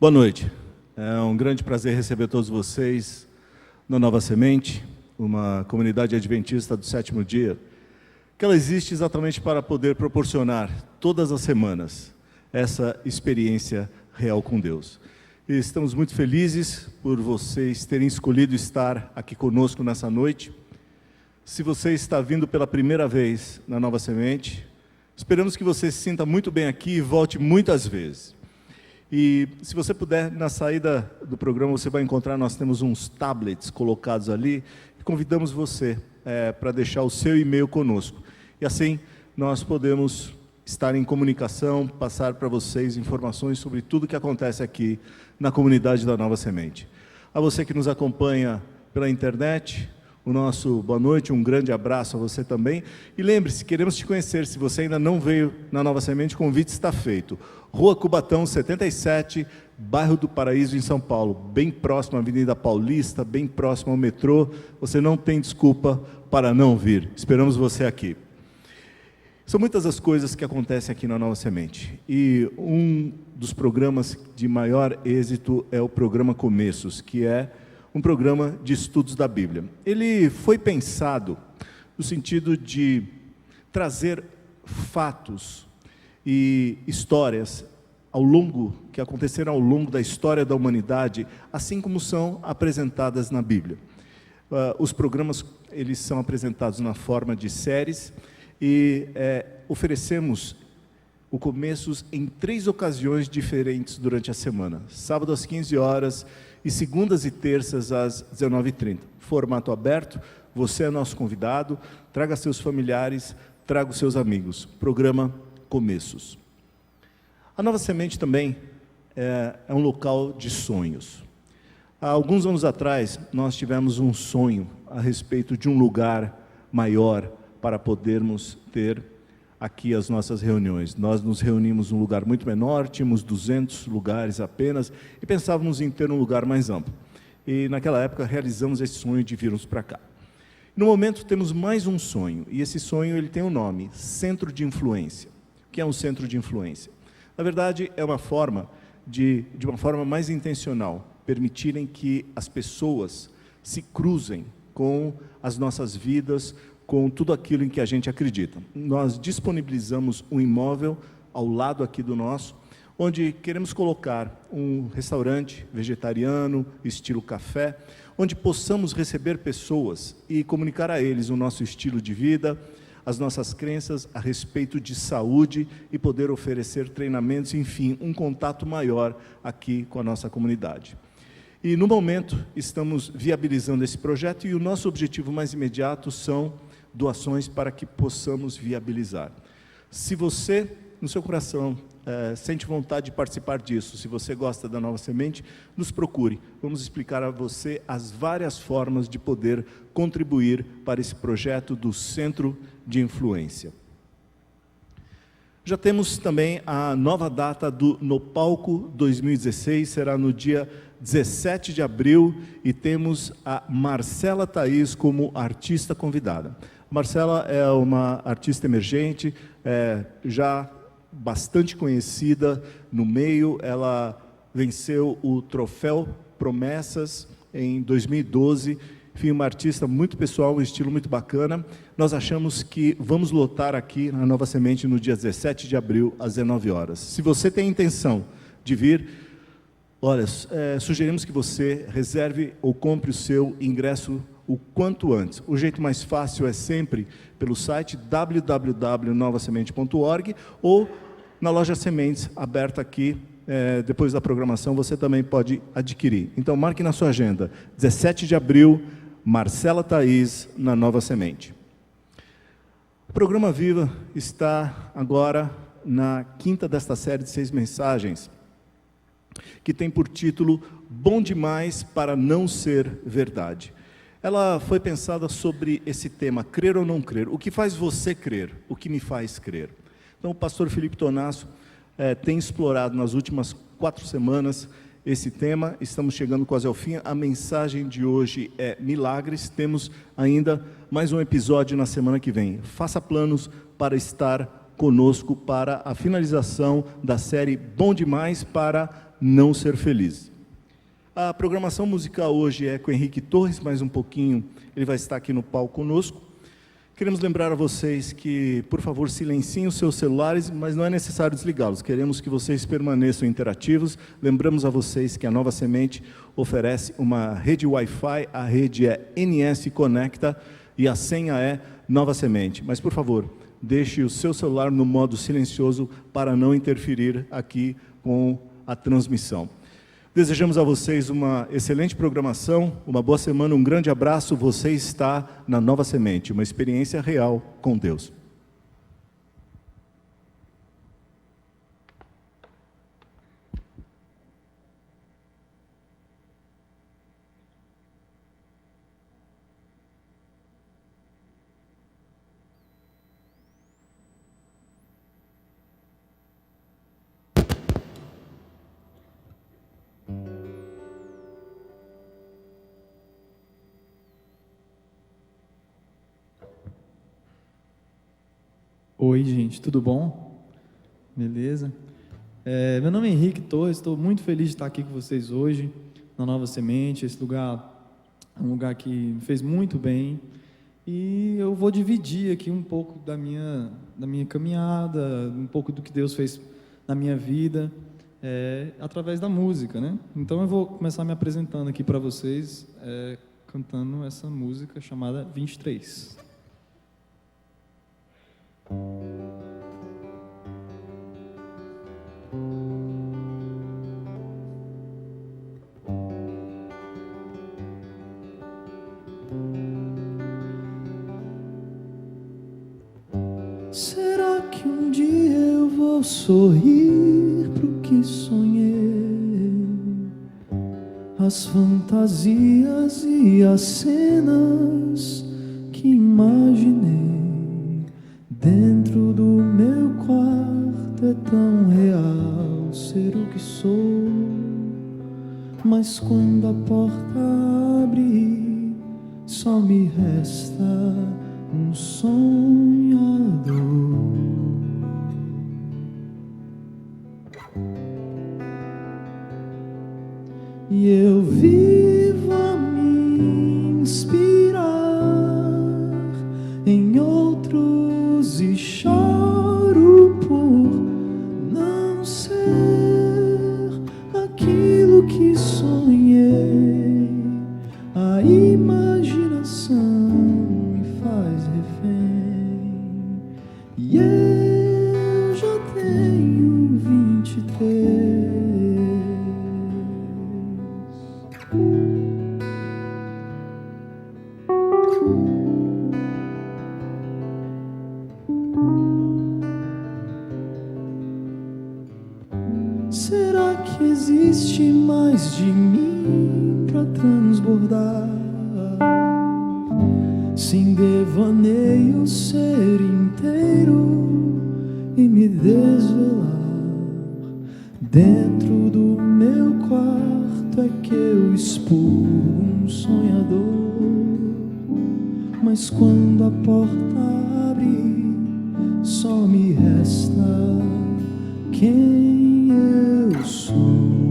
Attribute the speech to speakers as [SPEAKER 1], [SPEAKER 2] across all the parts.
[SPEAKER 1] Boa noite. É um grande prazer receber todos vocês na Nova Semente, uma comunidade adventista do sétimo dia, que ela existe exatamente para poder proporcionar todas as semanas essa experiência real com Deus. E estamos muito felizes por vocês terem escolhido estar aqui conosco nessa noite. Se você está vindo pela primeira vez na Nova Semente, esperamos que você se sinta muito bem aqui e volte muitas vezes. E se você puder, na saída do programa, você vai encontrar, nós temos uns tablets colocados ali, e convidamos você para deixar o seu e-mail conosco. E assim, nós podemos estar em comunicação, passar para vocês informações sobre tudo que acontece aqui na comunidade da Nova Semente. A você que nos acompanha pela internet, o nosso boa noite, um grande abraço a você também. E lembre-se, queremos te conhecer. Se você ainda não veio na Nova Semente, o convite está feito. Rua Cubatão, 77, bairro do Paraíso, em São Paulo, bem próximo à Avenida Paulista, bem próximo ao metrô. Você não tem desculpa para não vir. Esperamos você aqui. São muitas as coisas que acontecem aqui na Nova Semente. E um dos programas de maior êxito é o programa Começos, que é um programa de estudos da Bíblia. Ele foi pensado no sentido de trazer fatos e histórias que aconteceram ao longo da história da humanidade, assim como são apresentadas na Bíblia. Os programas, eles são apresentados na forma de séries e oferecemos o Começos em 3 ocasiões diferentes durante a semana. Sábado às 15 horas e segundas e terças às 19h30. Formato aberto, você é nosso convidado, traga seus familiares, traga os seus amigos. Programa Começos. A Nova Semente também é um local de sonhos. Há alguns anos atrás, nós tivemos um sonho a respeito de um lugar maior para podermos ter aqui as nossas reuniões. Nós nos reunimos num lugar muito menor, tínhamos 200 lugares apenas, e pensávamos em ter um lugar mais amplo. E naquela época realizamos esse sonho de virmos para cá. No momento temos mais um sonho, e esse sonho ele tem um nome, Centro de Influência. O que é um centro de influência? Na verdade, é uma forma de uma forma mais intencional, permitirem que as pessoas se cruzem com as nossas vidas, com tudo aquilo em que a gente acredita. Nós disponibilizamos um imóvel ao lado aqui do nosso, onde queremos colocar um restaurante vegetariano, estilo café, onde possamos receber pessoas e comunicar a eles o nosso estilo de vida, as nossas crenças a respeito de saúde e poder oferecer treinamentos, enfim, um contato maior aqui com a nossa comunidade. E no momento estamos viabilizando esse projeto e o nosso objetivo mais imediato são doações para que possamos viabilizar. Se você, no seu coração, sente vontade de participar disso, se você gosta da Nova Semente, nos procure. Vamos explicar a você as várias formas de poder contribuir para esse projeto do Centro de Influência. Já temos também a nova data do No Palco 2016, será no dia 17 de abril, e temos a Marcela Thaís como artista convidada. Marcela é uma artista emergente, já bastante conhecida no meio. Ela venceu o Troféu Promessas em 2012. Enfim, uma artista muito pessoal, um estilo muito bacana. Nós achamos que vamos lotar aqui na Nova Semente no dia 17 de abril, às 19 horas. Se você tem intenção de vir, olha, sugerimos que você reserve ou compre o seu ingresso o quanto antes. O jeito mais fácil é sempre pelo site www.novasemente.org ou na loja Sementes, aberta aqui, depois da programação, você também pode adquirir. Então, marque na sua agenda, 17 de abril, Marcela Thaís, na Nova Semente. O programa Viva está agora na 5ª desta série de 6 mensagens, que tem por título Bom Demais para Não Ser Verdade. Ela foi pensada sobre esse tema, crer ou não crer. O que faz você crer? O que me faz crer? Então, o pastor Felipe Tonasso tem explorado nas últimas 4 semanas esse tema. Estamos chegando quase ao fim. A mensagem de hoje é milagres. Temos ainda mais um episódio na semana que vem. Faça planos para estar conosco para a finalização da série Bom Demais para não ser feliz. A programação musical hoje é com o Henrique Torres, mais um pouquinho ele vai estar aqui no palco conosco. Queremos lembrar a vocês que, por favor, silenciem os seus celulares, mas não é necessário desligá-los. Queremos que vocês permaneçam interativos. Lembramos a vocês que a Nova Semente oferece uma rede Wi-Fi, a rede é NS Conecta e a senha é Nova Semente. Mas, por favor, deixe o seu celular no modo silencioso para não interferir aqui com a transmissão. Desejamos a vocês uma excelente programação, uma boa semana, um grande abraço. Você está na Nova Semente, uma experiência real com Deus.
[SPEAKER 2] Oi, gente, tudo bom? Beleza? Meu nome é Henrique Torres, estou muito feliz de estar aqui com vocês hoje, na Nova Semente. Esse lugar é um lugar que me fez muito bem e eu vou dividir aqui um pouco da minha caminhada, um pouco do que Deus fez na minha vida, através da música, né? Então eu vou começar me apresentando aqui para vocês, cantando essa música chamada 23.
[SPEAKER 3] Será que um dia eu vou sorrir pro que sonhei? As fantasias e as cenas que imaginei dentro do meu quarto é tão real ser o que sou, mas quando a porta abre, só me resta um sonhador. E eu vivo a me inspirar em outros e choro por não ser aquilo que sonhei. A imaginação me faz refém e eu já tenho 23. Será que existe mais de mim pra transbordar? Sem devaneio ser inteiro e me desvelar. Dentro do meu quarto é que eu expurgo um sonhador, mas quando a porta abre, só me resta quem eu sou.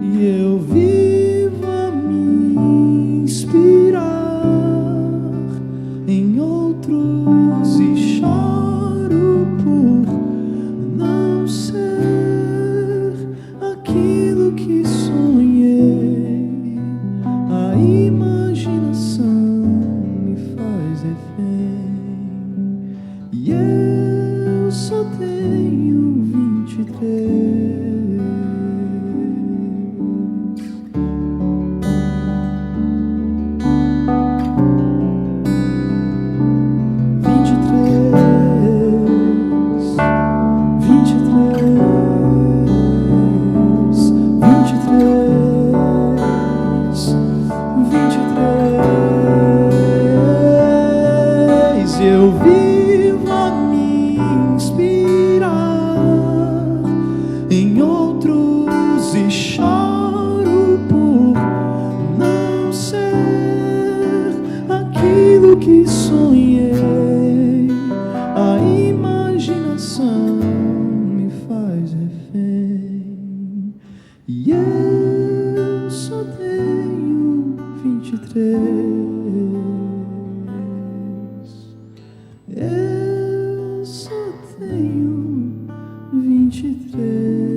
[SPEAKER 3] E eu vivo a me inspirar em outros e choro por não ser aquilo que sonhei. A imaginação me faz refém e eu só tenho 23. e eu só tenho 23. Eu só tenho 23.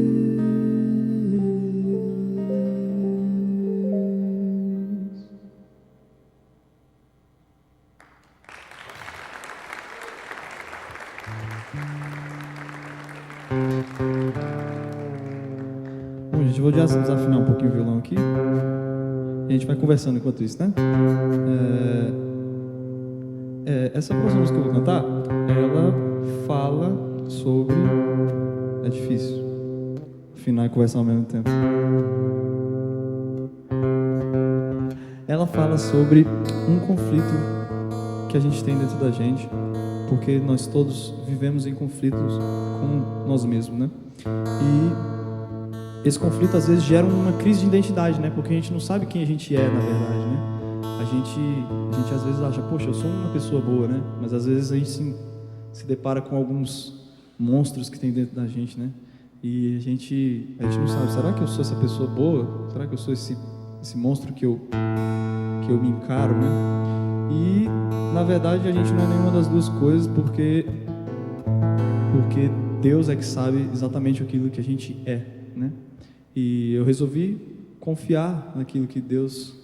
[SPEAKER 2] Bom, gente, eu vou desafinar um pouquinho o violão aqui. E a gente vai conversando enquanto isso, né? Essa próxima música que eu vou cantar, ela fala sobre... É difícil afinar e conversar ao mesmo tempo. Ela fala sobre um conflito que a gente tem dentro da gente, porque nós todos vivemos em conflitos com nós mesmos, né? E esse conflito às vezes gera uma crise de identidade, né? Porque a gente não sabe quem a gente é, na verdade, né? A gente às vezes acha, poxa, eu sou uma pessoa boa, né? Mas às vezes a gente se depara com alguns monstros que tem dentro da gente, né? E a gente não sabe, será que eu sou essa pessoa boa? Será que eu sou esse monstro que eu me encaro, né? E na verdade a gente não é nenhuma das duas coisas, porque Deus é que sabe exatamente aquilo que a gente é, né? E eu resolvi confiar naquilo que Deus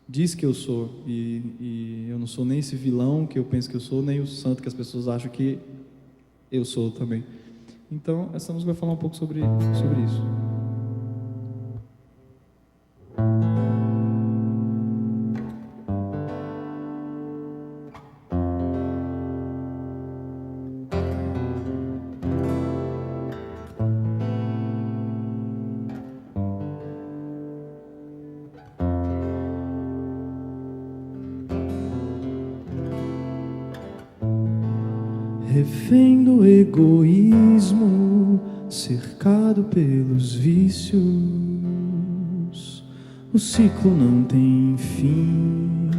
[SPEAKER 2] diz que eu sou, e eu não sou nem esse vilão que eu penso que eu sou, nem o santo que as pessoas acham que eu sou também. Então essa música vai falar um pouco sobre isso.
[SPEAKER 3] Refém do egoísmo, cercado pelos vícios, o ciclo não tem fim,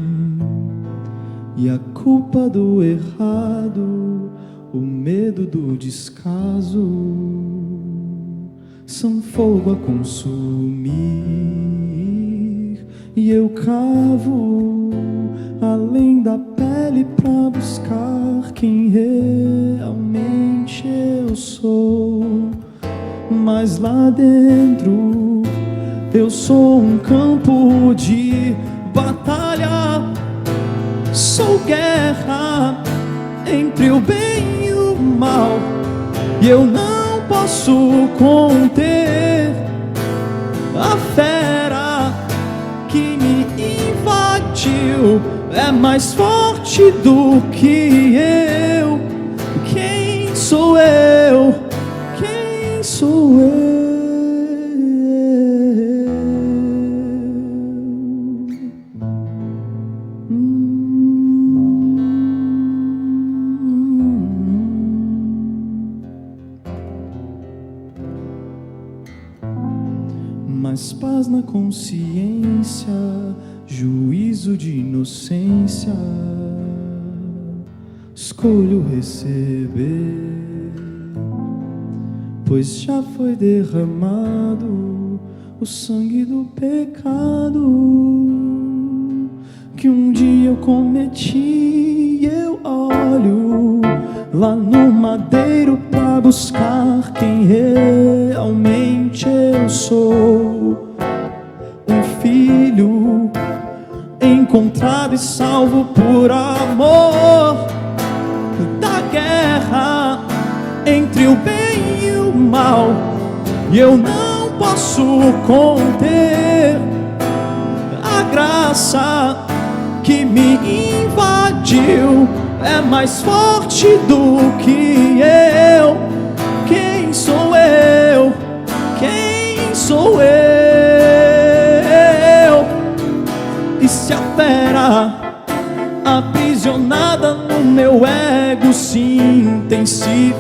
[SPEAKER 3] e a culpa do errado, o medo do descaso, são fogo a consumir, e eu cavo além da pele pra buscar quem realmente eu sou. Mas lá dentro eu sou um campo de batalha, sou guerra entre o bem e o mal, e eu não posso conter a fera que me invadiu. É mais forte do que eu. Quem sou eu? Quem sou eu? Mais paz na consciência, juízo de inocência, escolho receber, pois já foi derramado o sangue do pecado que um dia eu cometi. Eu olho lá no madeiro pra buscar quem realmente eu sou. Um filho encontrado e salvo por amor da guerra entre o bem e o mal, e eu não posso conter a graça que me invadiu. É mais forte do que eu. Quem sou eu? Quem sou eu? E se a fera aprisionada no meu ego se intensificar,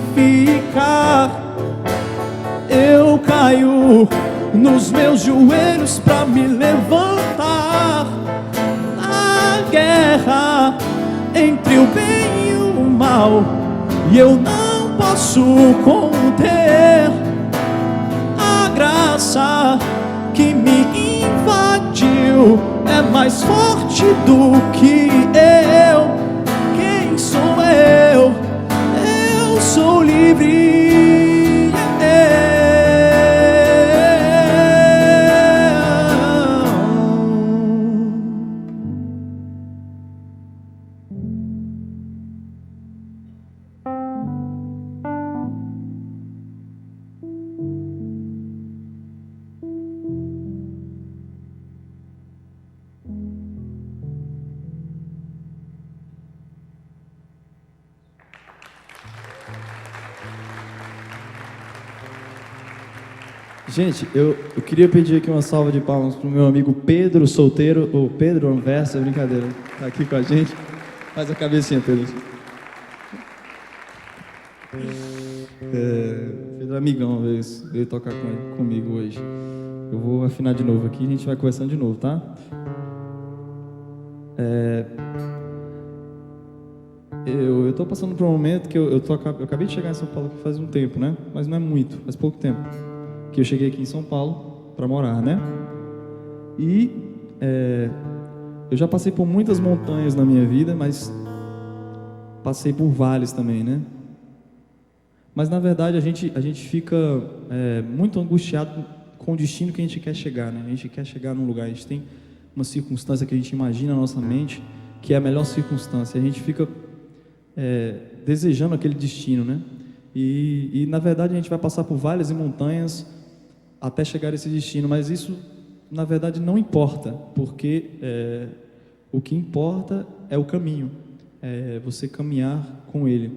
[SPEAKER 3] eu caio nos meus joelhos pra me levantar. A guerra entre o bem e o mal, e eu não posso conter a graça
[SPEAKER 2] que me invadiu é mais forte do que eu. Quem sou eu? Eu sou livre. Gente, eu queria pedir aqui uma salva de palmas para o meu amigo Pedro Solteiro, ou Pedro Anversa, brincadeira, tá aqui com a gente. Faz a cabecinha, Pedro. Pedro é amigão, veio tocar comigo hoje. Eu vou afinar de novo aqui e a gente vai conversando de novo, tá? Eu tô passando por um momento que eu acabei de chegar em São Paulo faz um tempo, né? Mas não é muito, faz pouco tempo que eu cheguei aqui em São Paulo para morar, né? E eu já passei por muitas montanhas na minha vida, mas passei por vales também, né? Mas na verdade a gente fica muito angustiado com o destino que a gente quer chegar, né? A gente quer chegar num lugar, a gente tem uma circunstância que a gente imagina na nossa mente que é a melhor circunstância. A gente fica desejando aquele destino, né? E na verdade a gente vai passar por vales e montanhas até chegar a esse destino, mas isso na verdade não importa, porque o que importa é o caminho, é você caminhar com Ele.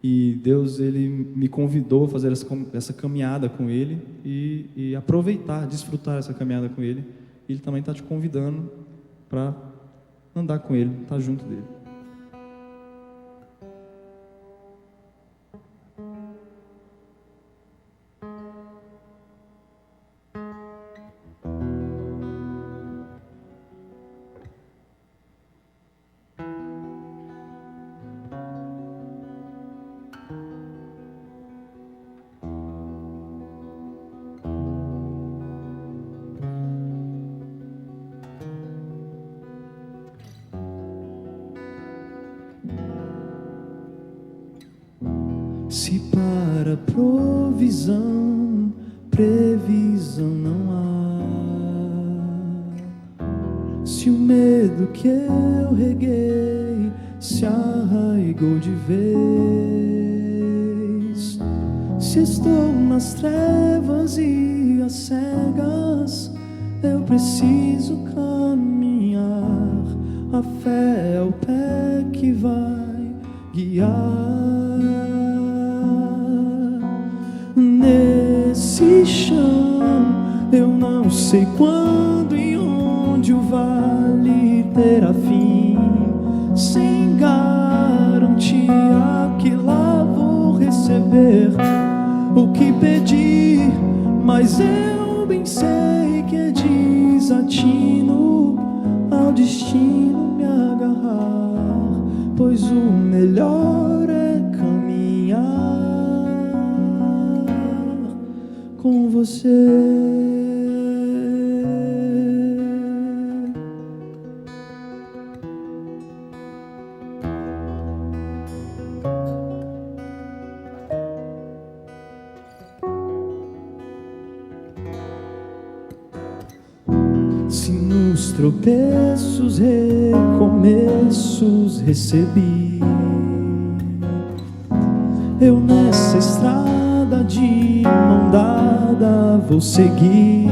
[SPEAKER 2] E Deus, Ele me convidou a fazer essa caminhada com Ele e aproveitar, desfrutar essa caminhada com Ele. Ele também está te convidando para andar com Ele, estar junto dele. Se para provisão, previsão não há, se o medo que eu reguei se arraigou de vez, se estou nas trevas e às cegas, eu preciso caminhar. A fé é o pé que vai guiar. Nesse chão, eu não sei quando e onde o vale terá fim, sem garantia que lá vou receber o que pedir, mas eu bem sei que é desatino ao destino me agarrar, pois o melhor é caminhar com você. Se nos tropeços, recomeços recebi, eu nessa estrada de mão dada vou seguir,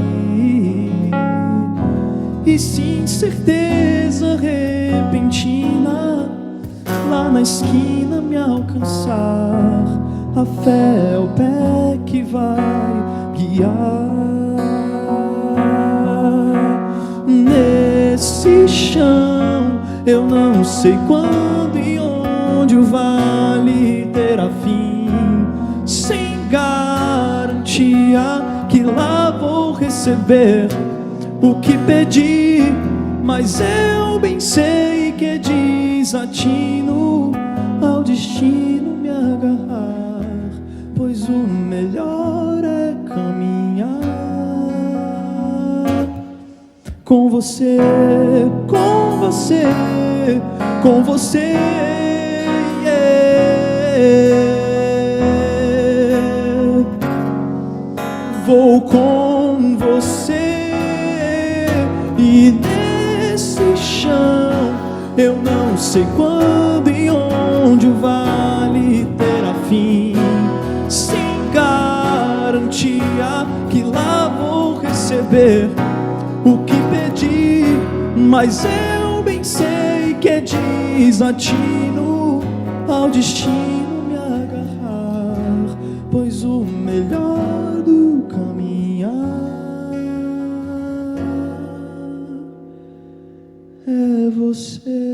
[SPEAKER 2] e se incerteza repentina lá na esquina me alcançar, a fé é o pé que vai guiar. Nesse chão, eu não sei quando e onde o vale terá fim, sem garantia que lá vou receber o que pedi, mas eu bem sei que é desatino ao destino me agarrar, pois o melhor é caminhar com você, com você, com você. Vou com você e nesse chão eu não sei quando e onde o vale terá fim, sem garantia que lá vou receber o que pedi, mas eu bem sei que é desatino ao destino me agarrar, pois o melhor do caminhar é você.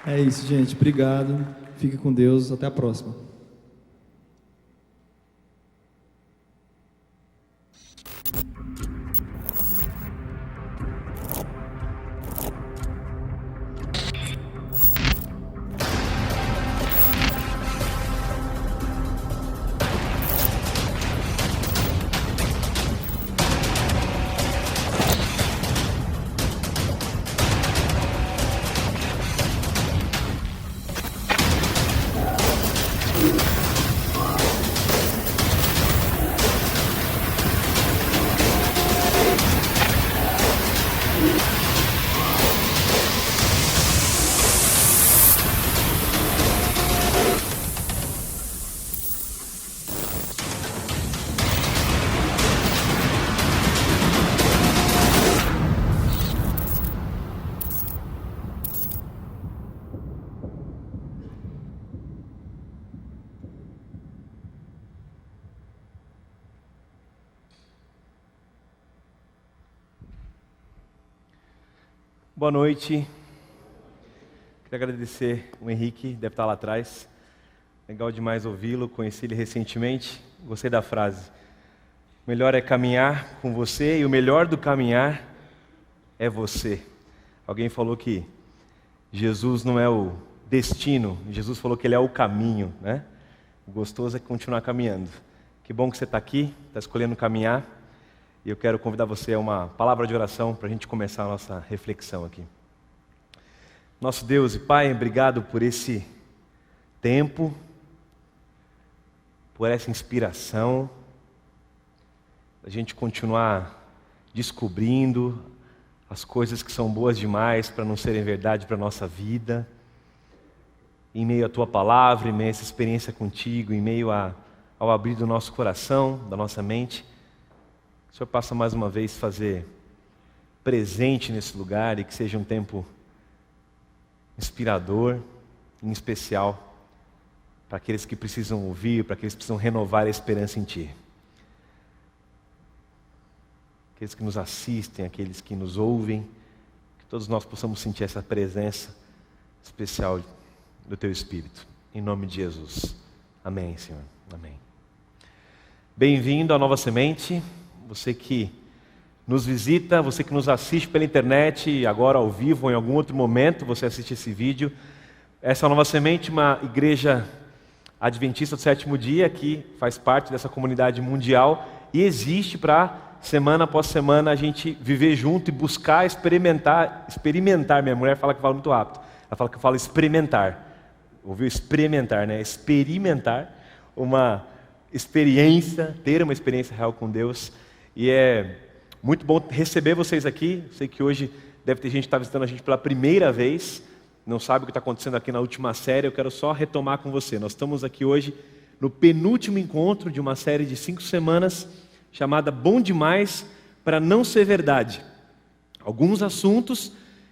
[SPEAKER 2] É isso, gente. Obrigado. Fique com Deus. Até a próxima.
[SPEAKER 4] Boa noite. Queria agradecer o Henrique, deve estar lá atrás. Legal demais ouvi-lo, conheci ele recentemente. Gostei da frase. O melhor é caminhar com você e o melhor do caminhar é você. Alguém falou que Jesus não é o destino, Jesus falou que ele é o caminho, né? O gostoso é continuar caminhando. Que bom que você está aqui, está escolhendo caminhar. E eu quero convidar você a uma palavra de oração para a gente começar a nossa reflexão aqui. Nosso Deus e Pai, obrigado por esse tempo, por essa inspiração, a gente continuar descobrindo as coisas que são boas demais para não serem verdade para a nossa vida, em meio à Tua palavra, em meio a essa experiência contigo, em meio ao abrir do nosso coração, da nossa mente. O Senhor possa mais uma vez fazer presente nesse lugar e que seja um tempo inspirador, em especial para aqueles que precisam ouvir, para aqueles que precisam renovar a esperança em Ti. Aqueles que nos assistem, aqueles que nos ouvem, que todos nós possamos sentir essa presença especial do Teu Espírito. Em nome de Jesus. Amém, Senhor. Amém. Bem-vindo à Nova Semente. Você que nos visita, você que nos assiste pela internet, agora ao vivo ou em algum outro momento, você assiste esse vídeo. Essa é a Nova Semente, uma igreja adventista do sétimo dia, que faz parte dessa comunidade mundial e existe para, semana após semana, a gente viver junto e buscar experimentar. Minha mulher fala que fala muito rápido, ela fala que fala experimentar. Ouviu? Experimentar, né? Experimentar uma experiência, ter uma experiência real com Deus. E é muito bom receber vocês aqui. Sei que hoje deve ter gente que está visitando a gente pela primeira vez, não sabe o que está acontecendo aqui na última série. Eu quero só retomar com você. Nós estamos aqui hoje no penúltimo encontro de uma série de 5 semanas, chamada Bom Demais para Não Ser Verdade. Alguns assuntos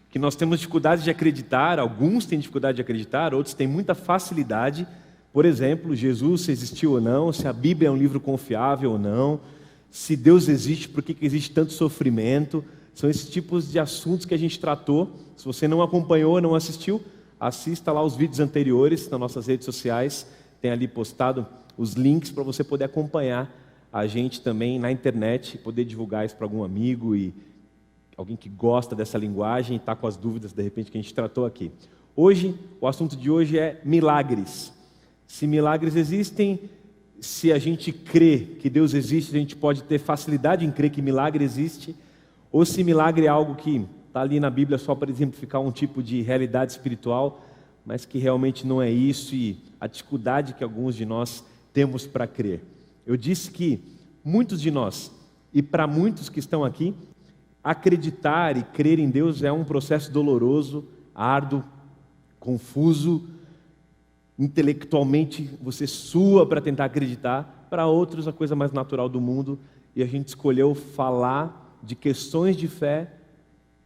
[SPEAKER 4] que nós temos dificuldade de acreditar, alguns têm dificuldade de acreditar, outros têm muita facilidade. Por exemplo, Jesus, se existiu ou não, se a Bíblia é um livro confiável ou não, se Deus existe, por que existe tanto sofrimento, São esses tipos de assuntos que a gente tratou. Se você não acompanhou, não assistiu, assista lá os vídeos anteriores nas nossas redes sociais. Tem ali postado os links para você poder acompanhar a gente também na internet, poder divulgar isso para algum amigo e alguém que gosta dessa linguagem e está com as dúvidas, de repente, que a gente tratou aqui. Hoje, o assunto de hoje é milagres. Se milagres existem, se a gente crê que Deus existe, a gente pode ter facilidade em crer que milagre existe, ou se milagre é algo que está ali na Bíblia só para exemplificar um tipo de realidade espiritual, mas que realmente não é isso, e a dificuldade que alguns de nós temos para crer. Eu disse que muitos de nós, e para muitos que estão aqui, acreditar e crer em Deus é um processo doloroso, árduo, confuso, intelectualmente você sua para tentar acreditar. Para outros, a coisa mais natural do mundo, e a gente escolheu falar de questões de fé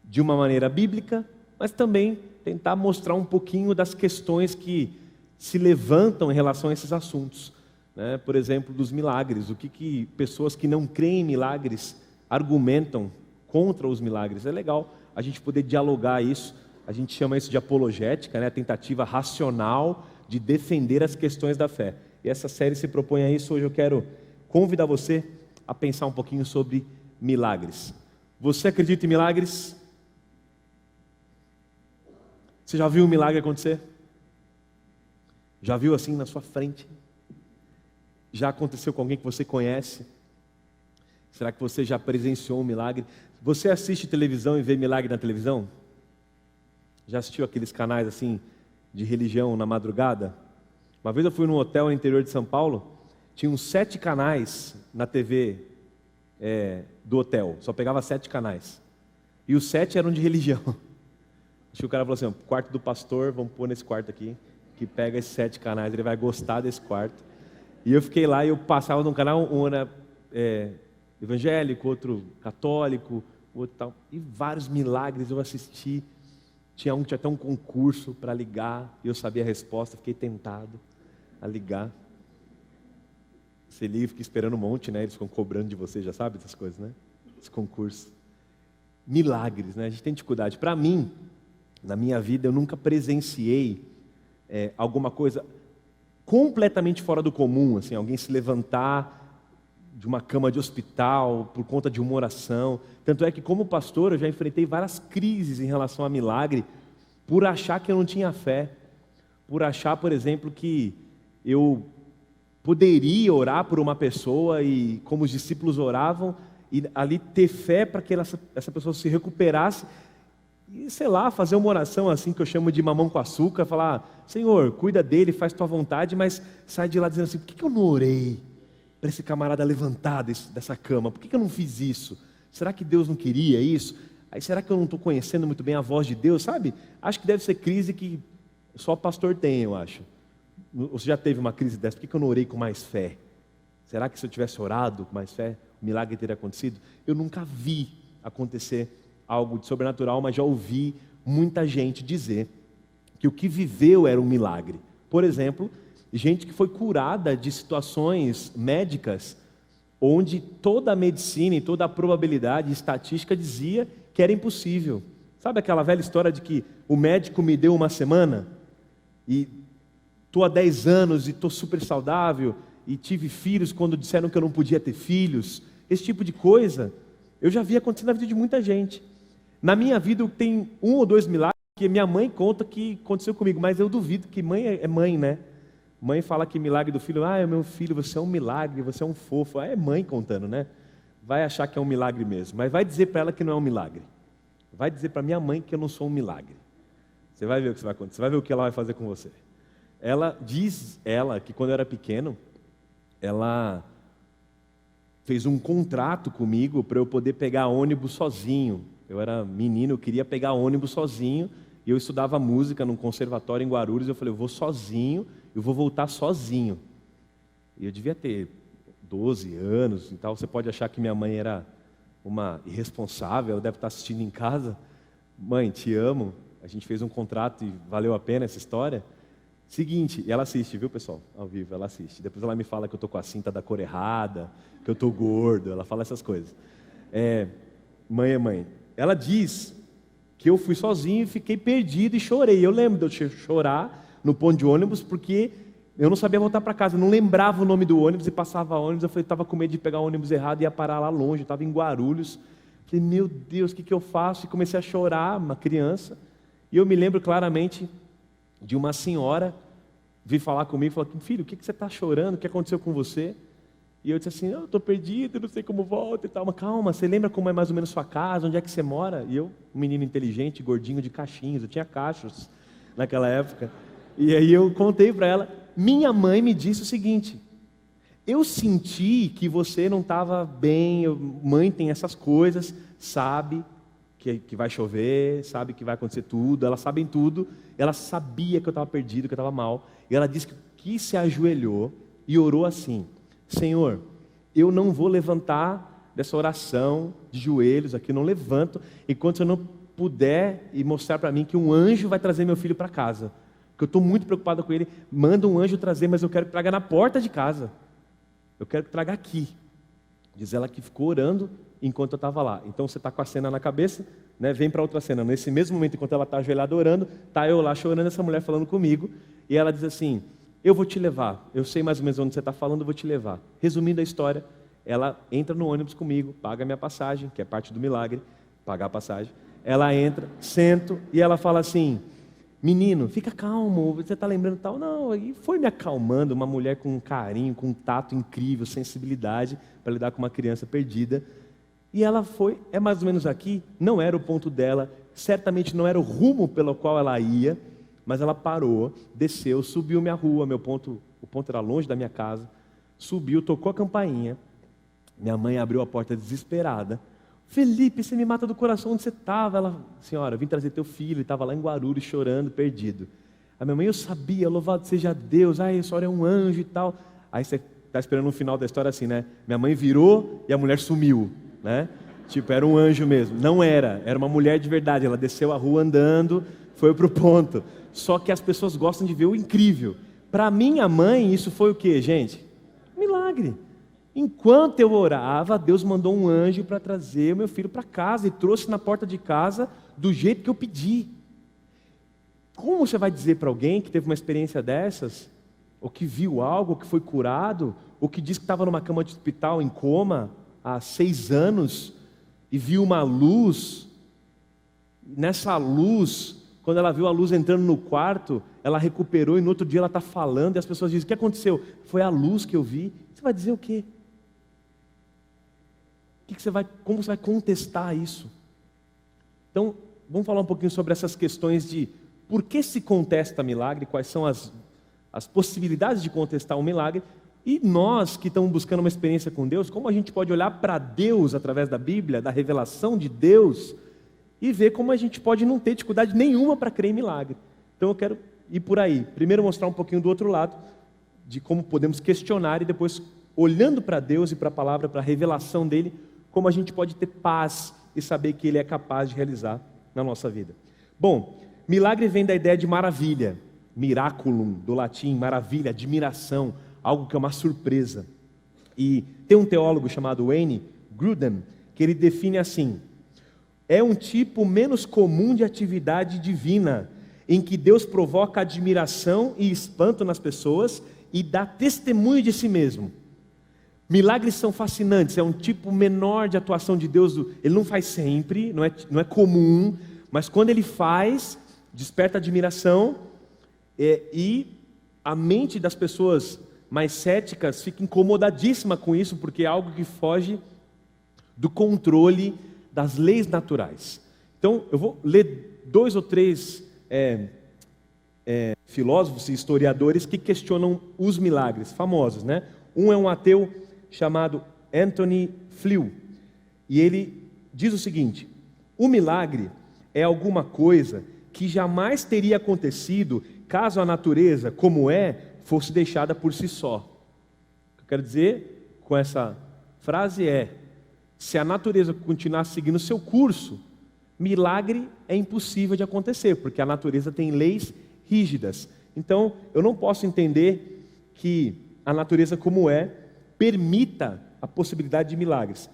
[SPEAKER 4] de uma maneira bíblica, mas também tentar mostrar um pouquinho das questões que se levantam em relação a esses assuntos, né? Por exemplo, dos milagres. O que pessoas que não creem em milagres argumentam contra os milagres. É legal a gente poder dialogar isso. A gente chama isso de apologética, né? A tentativa racional de defender as questões da fé. E essa série se propõe a isso. Hoje eu quero convidar você a pensar um pouquinho sobre milagres. Você acredita em milagres? Você já viu um milagre acontecer? Já viu assim na sua frente? Já aconteceu com alguém que você conhece? Será que você já presenciou um milagre? Você assiste televisão e vê milagre na televisão? Já assistiu aqueles canais assim de religião na madrugada? Uma vez eu fui num hotel no interior de São Paulo, tinha uns 7 canais na TV do hotel, só pegava 7 canais. E os 7 eram de religião. Acho que o cara falou assim: quarto do pastor, vamos pôr nesse quarto aqui, que pega esses 7 canais, ele vai gostar desse quarto. E eu fiquei lá e eu passava num canal, um era evangélico, outro católico, outro tal, e vários milagres eu assisti. Tinha um que tinha até um concurso para ligar, e eu sabia a resposta, fiquei tentado a ligar. Você liga e fica esperando um monte, né? Eles ficam cobrando de você, já sabe essas coisas, né? Esse concurso. Milagres, né? A gente tem dificuldade. Para mim, na minha vida, eu nunca presenciei alguma coisa completamente fora do comum, assim, alguém se levantar de uma cama de hospital por conta de uma oração. Tanto é que, como pastor, eu já enfrentei várias crises em relação a milagre, por achar que eu não tinha fé, por achar, por exemplo, que eu poderia orar por uma pessoa e, como os discípulos oravam, e ali ter fé para que essa pessoa se recuperasse, e sei lá, fazer uma oração assim que eu chamo de mamão com açúcar, falar: Senhor, cuida dele, faz tua vontade, mas sai de lá dizendo assim: por que eu não orei para esse camarada levantar dessa cama? Por que eu não fiz isso? Será que Deus não queria isso? Aí será que eu não estou conhecendo muito bem a voz de Deus, sabe? Acho que deve ser crise que só pastor tem, eu acho. Você já teve uma crise dessa? Por que eu não orei com mais fé? Será que se eu tivesse orado com mais fé, o milagre teria acontecido? Eu nunca vi acontecer algo de sobrenatural, mas já ouvi muita gente dizer que o que viveu era um milagre. Por exemplo, gente que foi curada de situações médicas onde toda a medicina e toda a probabilidade e estatística dizia que era impossível. Sabe aquela velha história de que o médico me deu uma semana e estou há 10 anos e estou super saudável e tive filhos quando disseram que eu não podia ter filhos? Esse tipo de coisa eu já vi acontecer na vida de muita gente. Na minha vida tem 1 ou 2 milagres que minha mãe conta que aconteceu comigo, mas eu duvido, que mãe é mãe, né? Mãe fala que milagre do filho: meu filho, você é um milagre, você é um fofo. É mãe contando, né? Vai achar que é um milagre mesmo, mas vai dizer para ela que não é um milagre. Vai dizer para minha mãe que eu não sou um milagre. Você vai ver o que vai acontecer, você vai ver o que ela vai fazer com você. Ela diz que quando eu era pequeno, ela fez um contrato comigo para eu poder pegar ônibus sozinho. Eu era menino, eu queria pegar ônibus sozinho, e eu estudava música num conservatório em Guarulhos. Eu falei: eu vou sozinho, eu vou voltar sozinho. E eu devia ter 12 anos e tal. Você pode achar que minha mãe era uma irresponsável, ela deve estar assistindo em casa. Mãe, te amo, a gente fez um contrato e valeu a pena essa história. Seguinte, e ela assiste, viu, pessoal? Ao vivo, ela assiste. Depois ela me fala que eu estou com a cinta da cor errada, que eu estou gordo, ela fala essas coisas. Mãe é mãe. ela diz que eu fui sozinho e fiquei perdido e chorei. Eu lembro de eu chorar no ponto de ônibus porque eu não sabia voltar para casa, eu não lembrava o nome do ônibus e passava ônibus. Eu falei, estava com medo de pegar o ônibus errado e ia parar lá longe, eu estava em Guarulhos. Falei, meu Deus, o que eu faço? E comecei a chorar, uma criança. E eu me lembro claramente de uma senhora vir falar comigo e falar, filho, o que você está chorando? O que aconteceu com você? E eu disse assim, eu estou perdido, não sei como volto e tal. Mas calma, você lembra como é mais ou menos sua casa? Onde é que você mora? E eu, um menino inteligente, gordinho de cachinhos, eu tinha cachos naquela época. E aí eu contei para ela, minha mãe me disse o seguinte, eu senti que você não estava bem, mãe tem essas coisas, sabe que vai chover, sabe que vai acontecer tudo, elas sabem tudo, ela sabia que eu estava perdido, que eu estava mal, e ela disse que se ajoelhou e orou assim, Senhor, eu não vou levantar dessa oração de joelhos aqui, não levanto, enquanto eu não puder e mostrar para mim que um anjo vai trazer meu filho para casa, porque eu estou muito preocupada com ele, manda um anjo trazer, mas eu quero que traga na porta de casa, eu quero que traga aqui. Diz ela que ficou orando enquanto eu estava lá. Então você está com a cena na cabeça, né? Vem para outra cena. Nesse mesmo momento, enquanto ela está ajoelhada orando, está eu lá chorando, essa mulher falando comigo, e ela diz assim, eu vou te levar, eu sei mais ou menos onde você está falando, eu vou te levar. Resumindo a história, ela entra no ônibus comigo, paga a minha passagem, que é parte do milagre, pagar a passagem. Ela entra, sento, e ela fala assim, menino, fica calmo, você está lembrando tal? Não, e foi me acalmando, uma mulher com um carinho, com um tato incrível, sensibilidade, para lidar com uma criança perdida. E ela foi, é mais ou menos aqui, não era o ponto dela, certamente não era o rumo pelo qual ela ia, mas ela parou, desceu, subiu minha rua, o ponto era longe da minha casa, subiu, tocou a campainha, minha mãe abriu a porta desesperada, Felipe, você me mata do coração, onde você estava? Ela, senhora, eu vim trazer teu filho, ele estava lá em Guarulhos chorando, perdido. A minha mãe, eu sabia, louvado seja Deus, a senhora é um anjo e tal. Aí você está esperando no final da história assim, né? Minha mãe virou e a mulher sumiu, né? Tipo, era um anjo mesmo. Não era, era uma mulher de verdade, ela desceu a rua andando, foi para o ponto. Só que as pessoas gostam de ver o incrível. Para minha mãe, isso foi o quê, gente? Milagre. Enquanto eu orava, Deus mandou um anjo para trazer o meu filho para casa e trouxe na porta de casa do jeito que eu pedi. Como você vai dizer para alguém que teve uma experiência dessas, ou que viu algo, ou que foi curado, ou que disse que estava numa cama de hospital em coma há 6 anos e viu uma luz, nessa luz, quando ela viu a luz entrando no quarto, ela recuperou e no outro dia ela está falando e as pessoas dizem, o que aconteceu? Foi a luz que eu vi. Você vai dizer o quê? Como você vai contestar isso? Então, vamos falar um pouquinho sobre essas questões de por que se contesta milagre, quais são as possibilidades de contestar um milagre, e nós que estamos buscando uma experiência com Deus, como a gente pode olhar para Deus através da Bíblia, da revelação de Deus, e ver como a gente pode não ter dificuldade nenhuma para crer em milagre. Então eu quero ir por aí. Primeiro mostrar um pouquinho do outro lado, de como podemos questionar, e depois, olhando para Deus e para a palavra, para a revelação dele, como a gente pode ter paz e saber que ele é capaz de realizar na nossa vida. Bom, milagre vem da ideia de maravilha, miraculum, do latim, maravilha, admiração, algo que é uma surpresa. E tem um teólogo chamado Wayne Grudem, que ele define assim, é um tipo menos comum de atividade divina, em que Deus provoca admiração e espanto nas pessoas e dá testemunho de si mesmo. Milagres são fascinantes, é um tipo menor de atuação de Deus, ele não faz sempre, não é comum, mas quando ele faz, desperta admiração, e a mente das pessoas mais céticas fica incomodadíssima com isso, porque é algo que foge do controle das leis naturais. Então, eu vou ler 2 ou 3 filósofos e historiadores que questionam os milagres, famosos, né? Um é um ateu chamado Anthony Flew, e ele diz o seguinte, o milagre é alguma coisa que jamais teria acontecido caso a natureza, como fosse deixada por si só. O que eu quero dizer com essa frase é, se a natureza continuar seguindo seu curso, milagre é impossível de acontecer, porque a natureza tem leis rígidas. Então, eu não posso entender que a natureza como permita a possibilidade de milagres.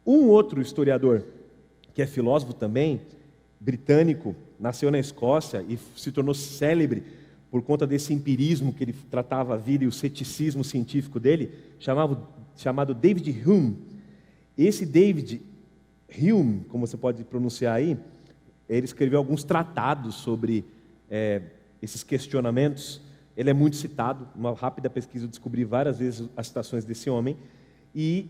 [SPEAKER 4] Um outro historiador, que é filósofo também, britânico, nasceu na Escócia e se tornou célebre por conta desse empirismo que ele tratava a vida e o ceticismo científico dele, chamado David Hume. Esse David Hume, como você pode pronunciar aí, ele escreveu alguns tratados sobre esses questionamentos. Ele é muito citado, uma rápida pesquisa eu descobri várias vezes as citações desse homem, e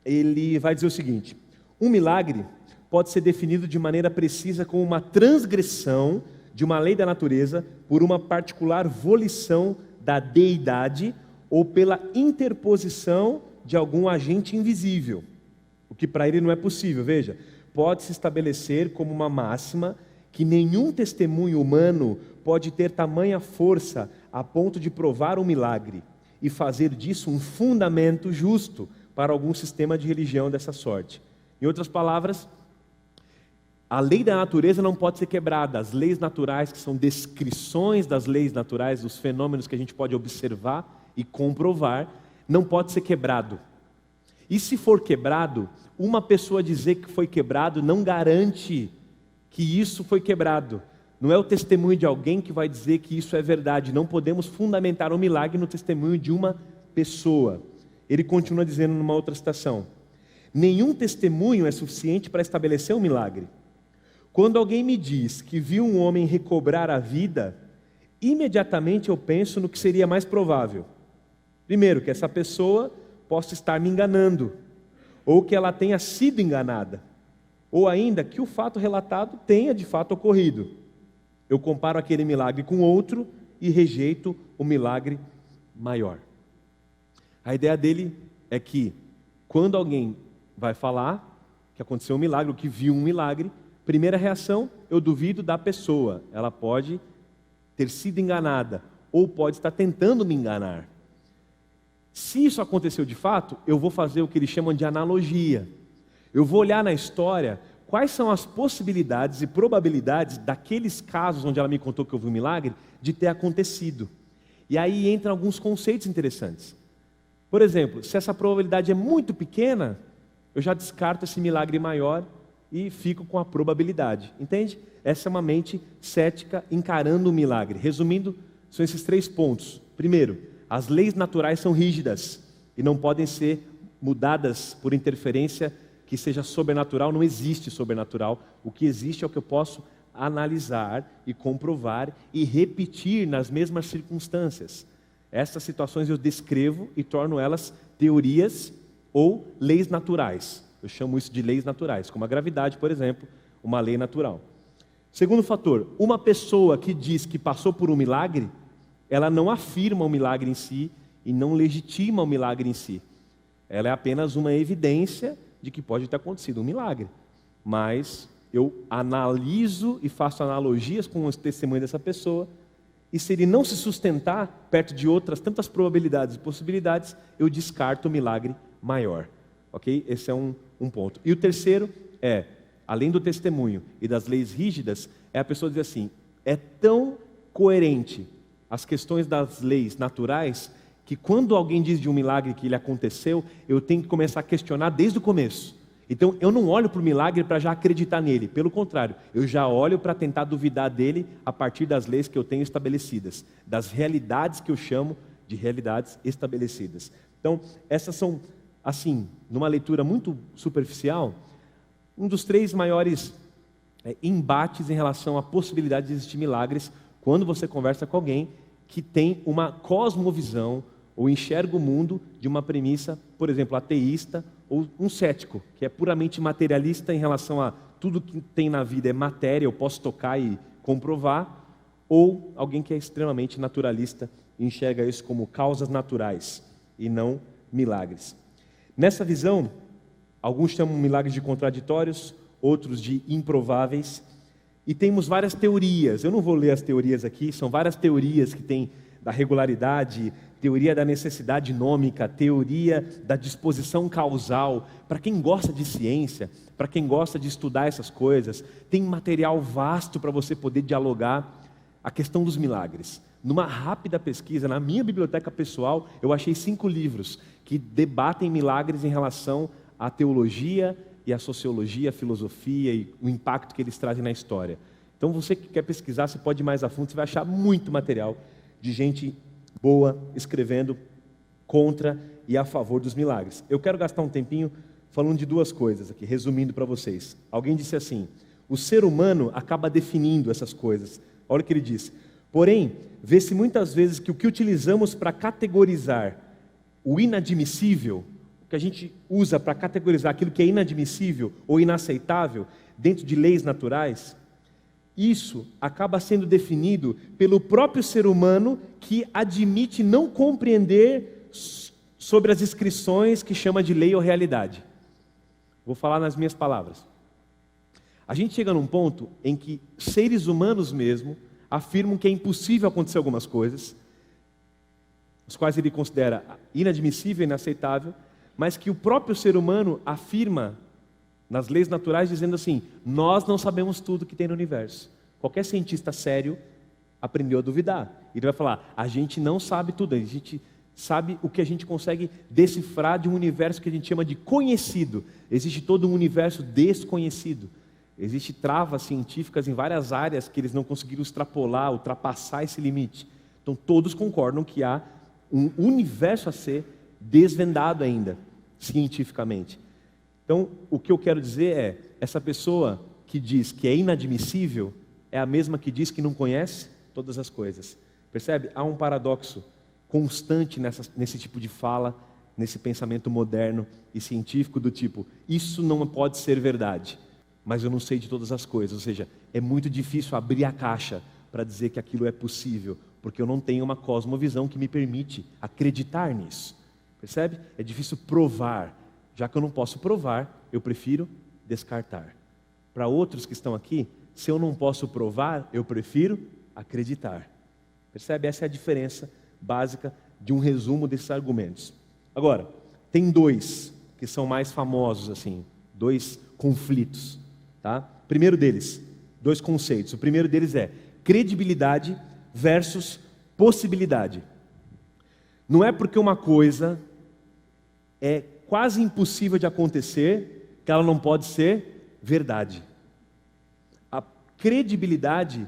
[SPEAKER 4] ele vai dizer o seguinte: um milagre pode ser definido de maneira precisa como uma transgressão de uma lei da natureza por uma particular volição da deidade ou pela interposição de algum agente invisível, o que para ele não é possível. Veja, pode-se estabelecer como uma máxima que nenhum testemunho humano pode ter tamanha força a ponto de provar um milagre e fazer disso um fundamento justo para algum sistema de religião dessa sorte. Em outras palavras, a lei da natureza não pode ser quebrada. As leis naturais, que são descrições das leis naturais, dos fenômenos que a gente pode observar e comprovar, não pode ser quebrado. E se for quebrado, uma pessoa dizer que foi quebrado não garante que isso foi quebrado. Não é o testemunho de alguém que vai dizer que isso é verdade. Não podemos fundamentar um milagre no testemunho de uma pessoa. Ele continua dizendo numa outra citação: nenhum testemunho é suficiente para estabelecer um milagre. Quando alguém me diz que viu um homem recobrar a vida, imediatamente eu penso no que seria mais provável. Primeiro, que essa pessoa possa estar me enganando, ou que ela tenha sido enganada, ou ainda que o fato relatado tenha de fato ocorrido. Eu comparo aquele milagre com outro e rejeito o milagre maior. A ideia dele é que quando alguém vai falar que aconteceu um milagre, ou que viu um milagre, primeira reação, eu duvido da pessoa. Ela pode ter sido enganada, ou pode estar tentando me enganar. Se isso aconteceu de fato, eu vou fazer o que eles chamam de analogia. Eu vou olhar na história quais são as possibilidades e probabilidades daqueles casos onde ela me contou que houve um milagre, de ter acontecido. E aí entram alguns conceitos interessantes. Por exemplo, se essa probabilidade é muito pequena, eu já descarto esse milagre maior e fico com a probabilidade. Entende? Essa é uma mente cética encarando o milagre. Resumindo, são esses 3 pontos. Primeiro, as leis naturais são rígidas e não podem ser mudadas por interferência que seja sobrenatural. Não existe sobrenatural. O que existe é o que eu posso analisar e comprovar e repetir nas mesmas circunstâncias. Essas situações eu descrevo e torno elas teorias ou leis naturais. Eu chamo isso de leis naturais, como a gravidade, por exemplo, uma lei natural. Segundo fator, uma pessoa que diz que passou por um milagre, ela não afirma o milagre em si e não legitima o milagre em si. Ela é apenas uma evidência de que pode ter acontecido um milagre. Mas eu analiso e faço analogias com o testemunho dessa pessoa, e se ele não se sustentar perto de outras tantas probabilidades e possibilidades, eu descarto o milagre maior. Ok? Esse é um ponto. E o terceiro é, além do testemunho e das leis rígidas, é a pessoa dizer assim: é tão coerente as questões das leis naturais, que quando alguém diz de um milagre que ele aconteceu, eu tenho que começar a questionar desde o começo. Então eu não olho para o milagre para já acreditar nele, pelo contrário, eu já olho para tentar duvidar dele a partir das leis que eu tenho estabelecidas, das realidades que eu chamo de realidades estabelecidas. Então essas são, assim, numa leitura muito superficial, um dos 3 maiores embates em relação à possibilidade de existir milagres quando você conversa com alguém que tem uma cosmovisão ou enxerga o mundo de uma premissa, por exemplo, ateísta, ou um cético, que é puramente materialista em relação a tudo que tem na vida é matéria, eu posso tocar e comprovar, ou alguém que é extremamente naturalista e enxerga isso como causas naturais e não milagres. Nessa visão, alguns chamam milagres de contraditórios, outros de improváveis, e temos várias teorias. Eu não vou ler as teorias aqui, são várias teorias que tem da regularidade, teoria da necessidade nômica, teoria da disposição causal. Para quem gosta de ciência, para quem gosta de estudar essas coisas, tem material vasto para você poder dialogar a questão dos milagres. Numa rápida pesquisa, na minha biblioteca pessoal, eu achei 5 livros que debatem milagres em relação à teologia e a sociologia, a filosofia e o impacto que eles trazem na história. Então você que quer pesquisar, você pode ir mais a fundo, você vai achar muito material de gente boa escrevendo contra e a favor dos milagres. Eu quero gastar um tempinho falando de duas coisas aqui, resumindo para vocês. Alguém disse assim: o ser humano acaba definindo essas coisas. Olha o que ele disse. Porém, vê-se muitas vezes que o que utilizamos para categorizar o inadmissível, o que a gente usa para categorizar aquilo que é inadmissível ou inaceitável dentro de leis naturais, isso acaba sendo definido pelo próprio ser humano que admite não compreender sobre as inscrições que chama de lei ou realidade. Vou falar nas minhas palavras. A gente chega num ponto em que seres humanos mesmo afirmam que é impossível acontecer algumas coisas, as quais ele considera inadmissível e inaceitável, mas que o próprio ser humano afirma nas leis naturais dizendo assim: nós não sabemos tudo que tem no universo. Qualquer cientista sério aprendeu a duvidar. Ele vai falar: a gente não sabe tudo, a gente sabe o que a gente consegue decifrar de um universo que a gente chama de conhecido. Existe todo um universo desconhecido. Existem travas científicas em várias áreas que eles não conseguiram extrapolar, ultrapassar esse limite. Então todos concordam que há um universo a ser desvendado ainda, cientificamente. Então o que eu quero dizer é, essa pessoa que diz que é inadmissível é a mesma que diz que não conhece todas as coisas. Percebe? Há um paradoxo constante nesse tipo de fala, nesse pensamento moderno e científico do tipo: isso não pode ser verdade, mas eu não sei de todas as coisas. Ou seja, é muito difícil abrir a caixa para dizer que aquilo é possível, porque eu não tenho uma cosmovisão que me permite acreditar nisso. Percebe? É difícil provar. Já que eu não posso provar, eu prefiro descartar. Para outros que estão aqui, se eu não posso provar, eu prefiro acreditar. Percebe? Essa é a diferença básica de um resumo desses argumentos. Agora, tem dois que são mais famosos, assim, dois conflitos. Tá? Primeiro deles, dois conceitos. O primeiro deles é credibilidade versus possibilidade. Não é porque uma coisa é quase impossível de acontecer que ela não pode ser verdade. A credibilidade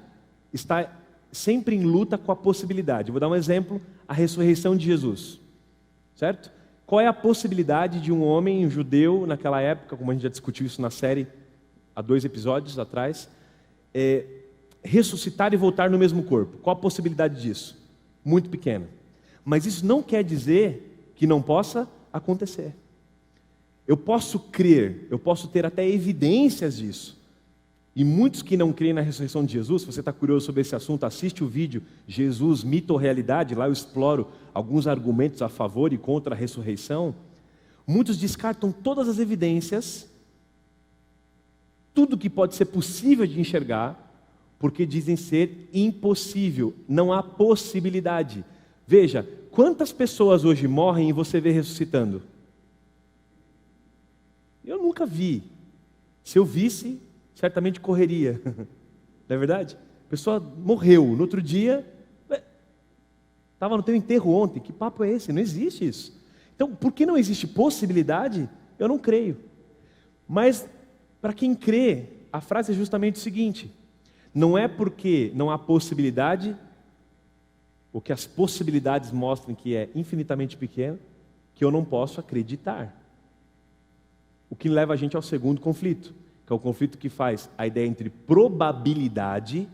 [SPEAKER 4] está sempre em luta com a possibilidade. Vou dar um exemplo: a ressurreição de Jesus. Certo? Qual é a possibilidade de um homem, um judeu, naquela época, como a gente já discutiu isso na série há 2 episódios atrás, ressuscitar e voltar no mesmo corpo? Qual a possibilidade disso? Muito pequena. Mas isso não quer dizer que não possa acontecer. Eu posso crer, eu posso ter até evidências disso. E muitos que não creem na ressurreição de Jesus, se você está curioso sobre esse assunto, assiste o vídeo Jesus, Mito ou Realidade. Lá eu exploro alguns argumentos a favor e contra a ressurreição. Muitos descartam todas as evidências, tudo que pode ser possível de enxergar, porque dizem ser impossível, não há possibilidade. Veja, quantas pessoas hoje morrem e você vê ressuscitando? Eu nunca vi. Se eu visse, certamente correria. Não é verdade? A pessoa morreu, no outro dia, estava no teu enterro ontem. Que papo é esse? Não existe isso. Então, por que não existe possibilidade? Eu não creio. Mas, para quem crê, a frase é justamente o seguinte: não é porque não há possibilidade, ou que as possibilidades mostrem que é infinitamente pequeno, que eu não posso acreditar. O que leva a gente ao segundo conflito, que é o conflito que faz a ideia entre probabilidade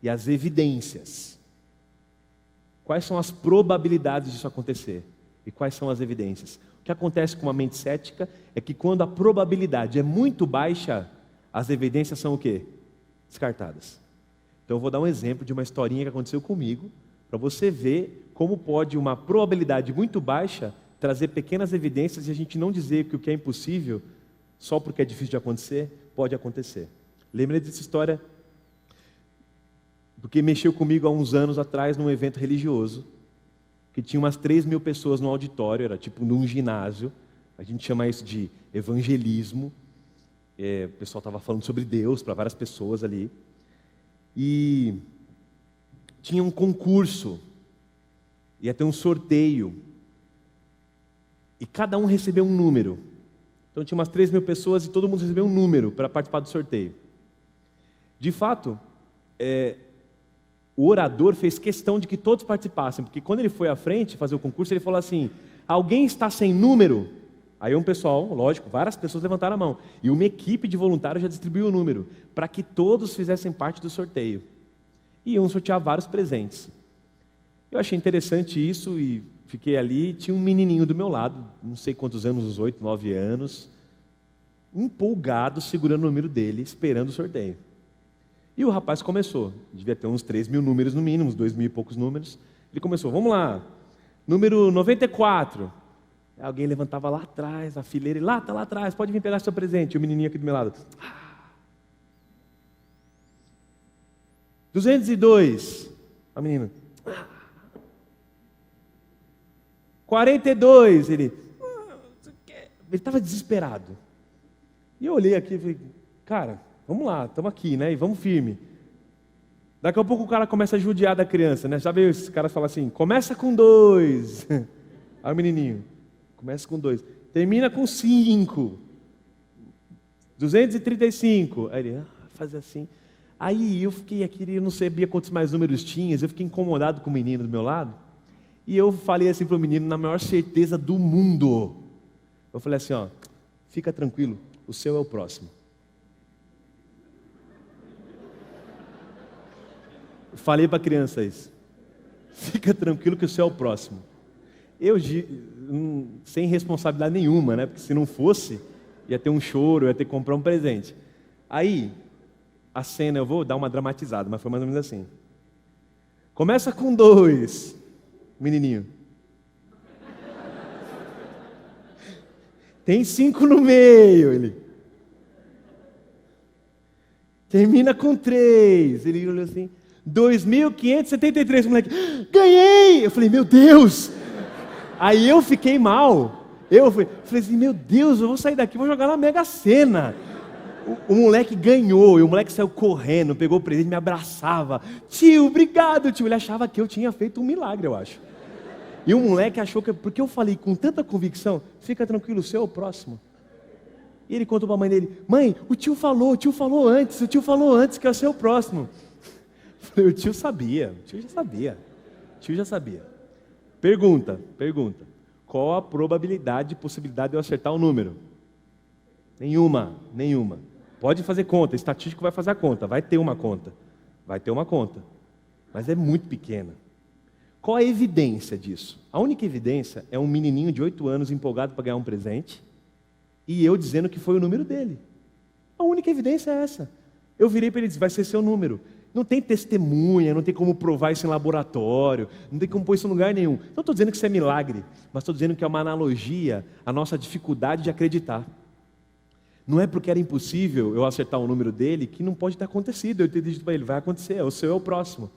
[SPEAKER 4] e as evidências. Quais são as probabilidades disso acontecer? E quais são as evidências? O que acontece com uma mente cética é que quando a probabilidade é muito baixa, as evidências são o quê? Descartadas. Então eu vou dar um exemplo de uma historinha que aconteceu comigo, para você ver como pode uma probabilidade muito baixa trazer pequenas evidências e a gente não dizer que o que é impossível, só porque é difícil de acontecer, pode acontecer. Lembrei dessa história porque mexeu comigo há uns anos atrás num evento religioso, que tinha umas 3.000 pessoas no auditório, era tipo num ginásio, a gente chama isso de evangelismo. O pessoal estava falando sobre Deus para várias pessoas ali, e tinha um concurso, ia ter um sorteio, e cada um recebeu um número. Então tinha umas 3.000 pessoas e todo mundo recebeu um número para participar do sorteio. De fato, o orador fez questão de que todos participassem, porque quando ele foi à frente fazer o concurso, ele falou assim: alguém está sem número? Aí um pessoal, lógico, várias pessoas levantaram a mão. E uma equipe de voluntários já distribuiu o número, para que todos fizessem parte do sorteio. E iam sortear vários presentes. Eu achei interessante isso e fiquei ali. Tinha um menininho do meu lado, não sei quantos anos, uns 8, 9 anos, empolgado, segurando o número dele, esperando o sorteio. E o rapaz começou, devia ter uns 3.000 números no mínimo, uns 2.000 e poucos números. Ele começou, vamos lá, número 94. Alguém levantava lá atrás, a fileira, e lá, está lá atrás, pode vir pegar seu presente. E o menininho aqui do meu lado. 202. A menina. 42. Ele estava desesperado. E eu olhei aqui e falei, cara, vamos lá, estamos aqui, né? E vamos firme. Daqui a pouco o cara começa a judiar da criança, né? Já veio esses caras falam assim, começa com 2. Aí o menininho, começa com 2. Termina com 5. 235. Aí ele, faz assim. Aí eu fiquei aqui, eu não sabia quantos mais números tinha, eu fiquei incomodado com o menino do meu lado. E eu falei assim para o menino, na maior certeza do mundo. Eu falei assim, fica tranquilo, o seu é o próximo. Falei para a criança isso. Fica tranquilo que o seu é o próximo. Eu, sem responsabilidade nenhuma, né? Porque se não fosse, ia ter um choro, ia ter que comprar um presente. Aí, a cena, eu vou dar uma dramatizada, mas foi mais ou menos assim. Começa com 2, menininho. Tem 5 no meio, ele. Termina com 3, ele olhou assim. 2.573, moleque, ganhei! Eu falei, meu Deus! Aí eu fiquei mal. Eu falei assim, meu Deus, eu vou sair daqui, vou jogar na Mega Sena. O moleque ganhou, e o moleque saiu correndo, pegou o presente, me abraçava. Tio, obrigado, tio. Ele achava que eu tinha feito um milagre, eu acho. E o moleque achou que, porque eu falei com tanta convicção, fica tranquilo, o seu é o próximo. E ele contou para a mãe dele, mãe, o tio falou antes que é o seu próximo. O tio sabia, o tio já sabia. Pergunta, qual a probabilidade e possibilidade de eu acertar o número? Nenhuma. Pode fazer conta, estatístico vai fazer a conta, vai ter uma conta, mas é muito pequena. Qual a evidência disso? A única evidência é um menininho de 8 anos empolgado para ganhar um presente e eu dizendo que foi o número dele. A única evidência é essa. Eu virei para ele e disse, vai ser seu número. Não tem testemunha, não tem como provar isso em laboratório, não tem como pôr isso em lugar nenhum. Não estou dizendo que isso é milagre, mas estou dizendo que é uma analogia à nossa dificuldade de acreditar. Não é porque era impossível eu acertar o número dele que não pode ter acontecido. Eu teria dito para ele, vai acontecer, o seu é o próximo.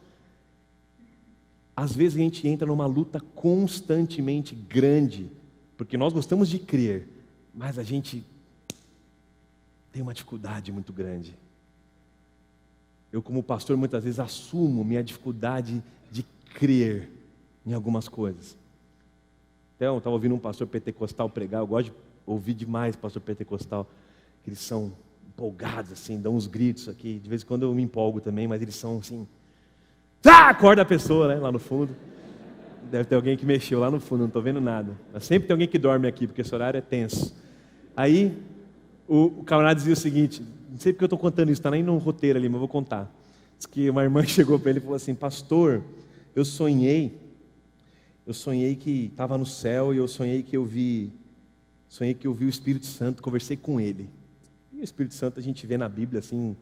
[SPEAKER 4] Às vezes a gente entra numa luta constantemente grande, porque nós gostamos de crer, mas a gente tem uma dificuldade muito grande. Eu, como pastor, muitas vezes assumo minha dificuldade de crer em algumas coisas. Então, eu estava ouvindo um pastor pentecostal pregar, eu gosto de ouvir demais pastor pentecostal, que eles são empolgados, assim, dão uns gritos aqui, de vez em quando eu me empolgo também, mas eles são assim, acorda a pessoa, né, lá no fundo. Deve ter alguém que mexeu lá no fundo, não estou vendo nada. Mas sempre tem alguém que dorme aqui, porque esse horário é tenso. Aí, o camarada dizia o seguinte, não sei porque eu estou contando isso, está nem no roteiro ali, mas eu vou contar. Diz que uma irmã chegou para ele e falou assim, pastor, eu sonhei que estava no céu e eu sonhei que eu vi o Espírito Santo, conversei com ele. E o Espírito Santo a gente vê na Bíblia assim,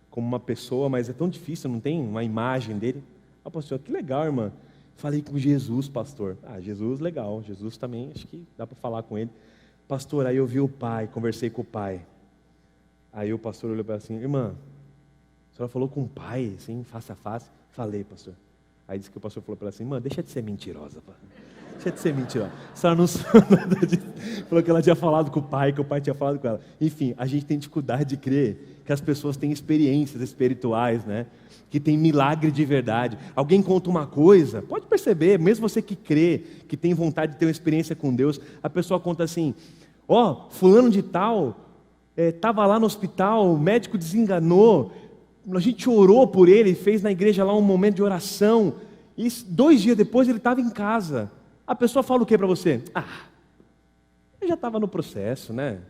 [SPEAKER 4] como uma pessoa, mas é tão difícil, não tem uma imagem dele. Ah, pastor, que legal, irmã. Falei com Jesus, pastor. Ah, Jesus, legal. Jesus também, acho que dá para falar com ele. Pastor, aí eu vi o pai, conversei com o pai. Aí o pastor olhou para ela assim, irmã, a senhora falou com o pai, assim, face a face? Falei, pastor. Aí disse que o pastor falou para ela assim, irmã, deixa de ser mentirosa, pá. Deixa de ser mentirosa. A senhora não sabe nada disso. Falou que ela tinha falado com o pai, que o pai tinha falado com ela. Enfim, a gente tem dificuldade de crer que as pessoas têm experiências espirituais, né? Que tem milagre de verdade. Alguém conta uma coisa, pode perceber, mesmo você que crê, que tem vontade de ter uma experiência com Deus, a pessoa conta assim, fulano de tal estava lá no hospital, o médico desenganou, a gente orou por ele, fez na igreja lá um momento de oração, e 2 dias depois ele estava em casa. A pessoa fala o que para você? Eu já estava no processo, né?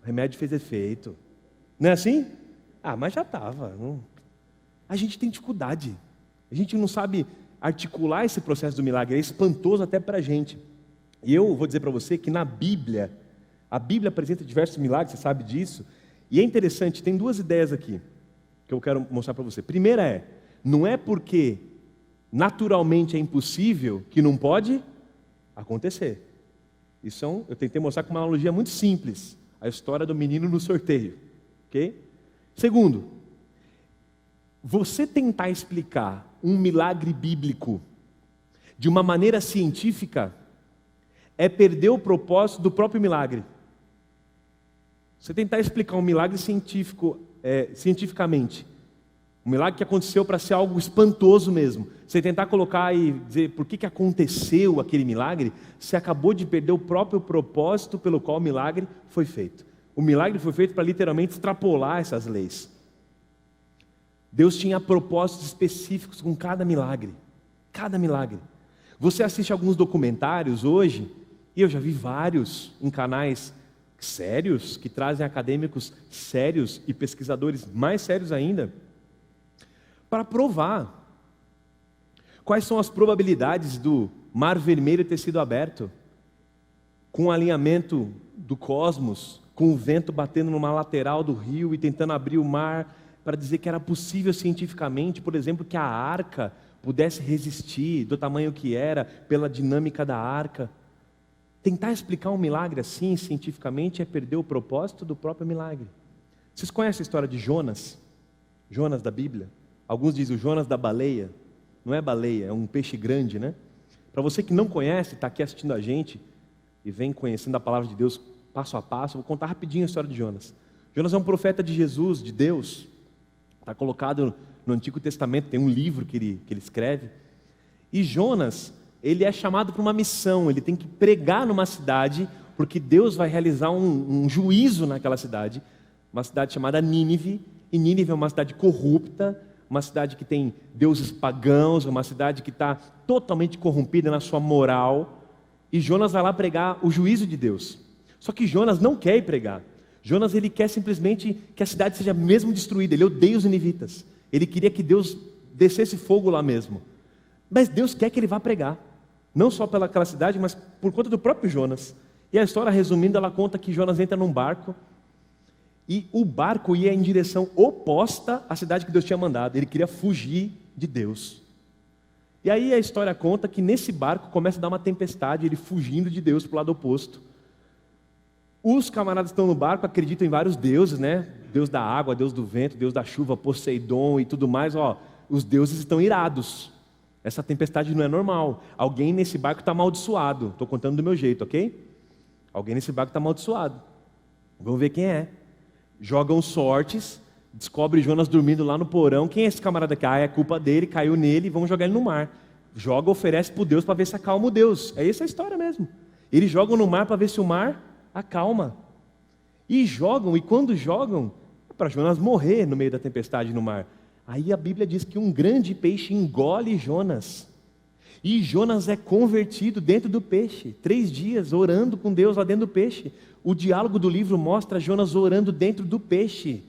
[SPEAKER 4] O remédio fez efeito. Não é assim? Mas já estava. Não... A gente tem dificuldade. A gente não sabe articular esse processo do milagre. É espantoso até para a gente. E eu vou dizer para você que na Bíblia, a Bíblia apresenta diversos milagres, você sabe disso. E é interessante, tem 2 ideias aqui que eu quero mostrar para você. Primeira não é porque naturalmente é impossível que não pode acontecer. Isso eu tentei mostrar com uma analogia muito simples. A história do menino no sorteio. Ok? Segundo, você tentar explicar um milagre bíblico de uma maneira científica é perder o propósito do próprio milagre. Você tentar explicar um milagre cientificamente, um milagre que aconteceu para ser algo espantoso mesmo, você tentar colocar e dizer por que aconteceu aquele milagre, você acabou de perder o próprio propósito pelo qual o milagre foi feito. O milagre foi feito para literalmente extrapolar essas leis. Deus tinha propósitos específicos com cada milagre. Cada milagre. Você assiste alguns documentários hoje, e eu já vi vários em canais sérios, que trazem acadêmicos sérios e pesquisadores mais sérios ainda, para provar quais são as probabilidades do Mar Vermelho ter sido aberto, com o alinhamento do cosmos, com o vento batendo numa lateral do rio e tentando abrir o mar, para dizer que era possível cientificamente, por exemplo, que a arca pudesse resistir do tamanho que era, pela dinâmica da arca. Tentar explicar um milagre assim, cientificamente, é perder o propósito do próprio milagre. Vocês conhecem a história de Jonas? Jonas da Bíblia? Alguns dizem o Jonas da baleia. Não é baleia, é um peixe grande, né? Para você que não conhece, está aqui assistindo a gente, e vem conhecendo a palavra de Deus passo a passo, vou contar rapidinho a história de Jonas. Jonas é um profeta de Jesus, de Deus. Está colocado no Antigo Testamento, tem um livro que ele escreve. E Jonas, ele é chamado para uma missão, ele tem que pregar numa cidade, porque Deus vai realizar um juízo naquela cidade, uma cidade chamada Nínive, e Nínive é uma cidade corrupta, uma cidade que tem deuses pagãos, uma cidade que está totalmente corrompida na sua moral, e Jonas vai lá pregar o juízo de Deus. Só que Jonas não quer ir pregar. Jonas, ele quer simplesmente que a cidade seja mesmo destruída. Ele odeia os ninivitas. Ele queria que Deus descesse fogo lá mesmo. Mas Deus quer que ele vá pregar. Não só pelaquela cidade, mas por conta do próprio Jonas. E a história, resumindo, ela conta que Jonas entra num barco. E o barco ia em direção oposta à cidade que Deus tinha mandado. Ele queria fugir de Deus. E aí a história conta que nesse barco começa a dar uma tempestade, ele fugindo de Deus para o lado oposto. Os camaradas que estão no barco acreditam em vários deuses, né? Deus da água, Deus do vento, Deus da chuva, Poseidon e tudo mais. Os deuses estão irados. Essa tempestade não é normal. Alguém nesse barco está amaldiçoado. Estou contando do meu jeito, ok? Alguém nesse barco está amaldiçoado. Vamos ver quem é. Jogam sortes, descobre Jonas dormindo lá no porão. Quem é esse camarada aqui? É culpa dele, caiu nele, vamos jogar ele no mar. Joga, oferece para o Deus para ver se acalma o Deus. É essa a história mesmo. Eles jogam no mar para ver se o mar acalma. E jogam, e quando jogam, é para Jonas morrer no meio da tempestade no mar. Aí a Bíblia diz que um grande peixe engole Jonas. E Jonas é convertido dentro do peixe. 3 dias orando com Deus lá dentro do peixe. O diálogo do livro mostra Jonas orando dentro do peixe.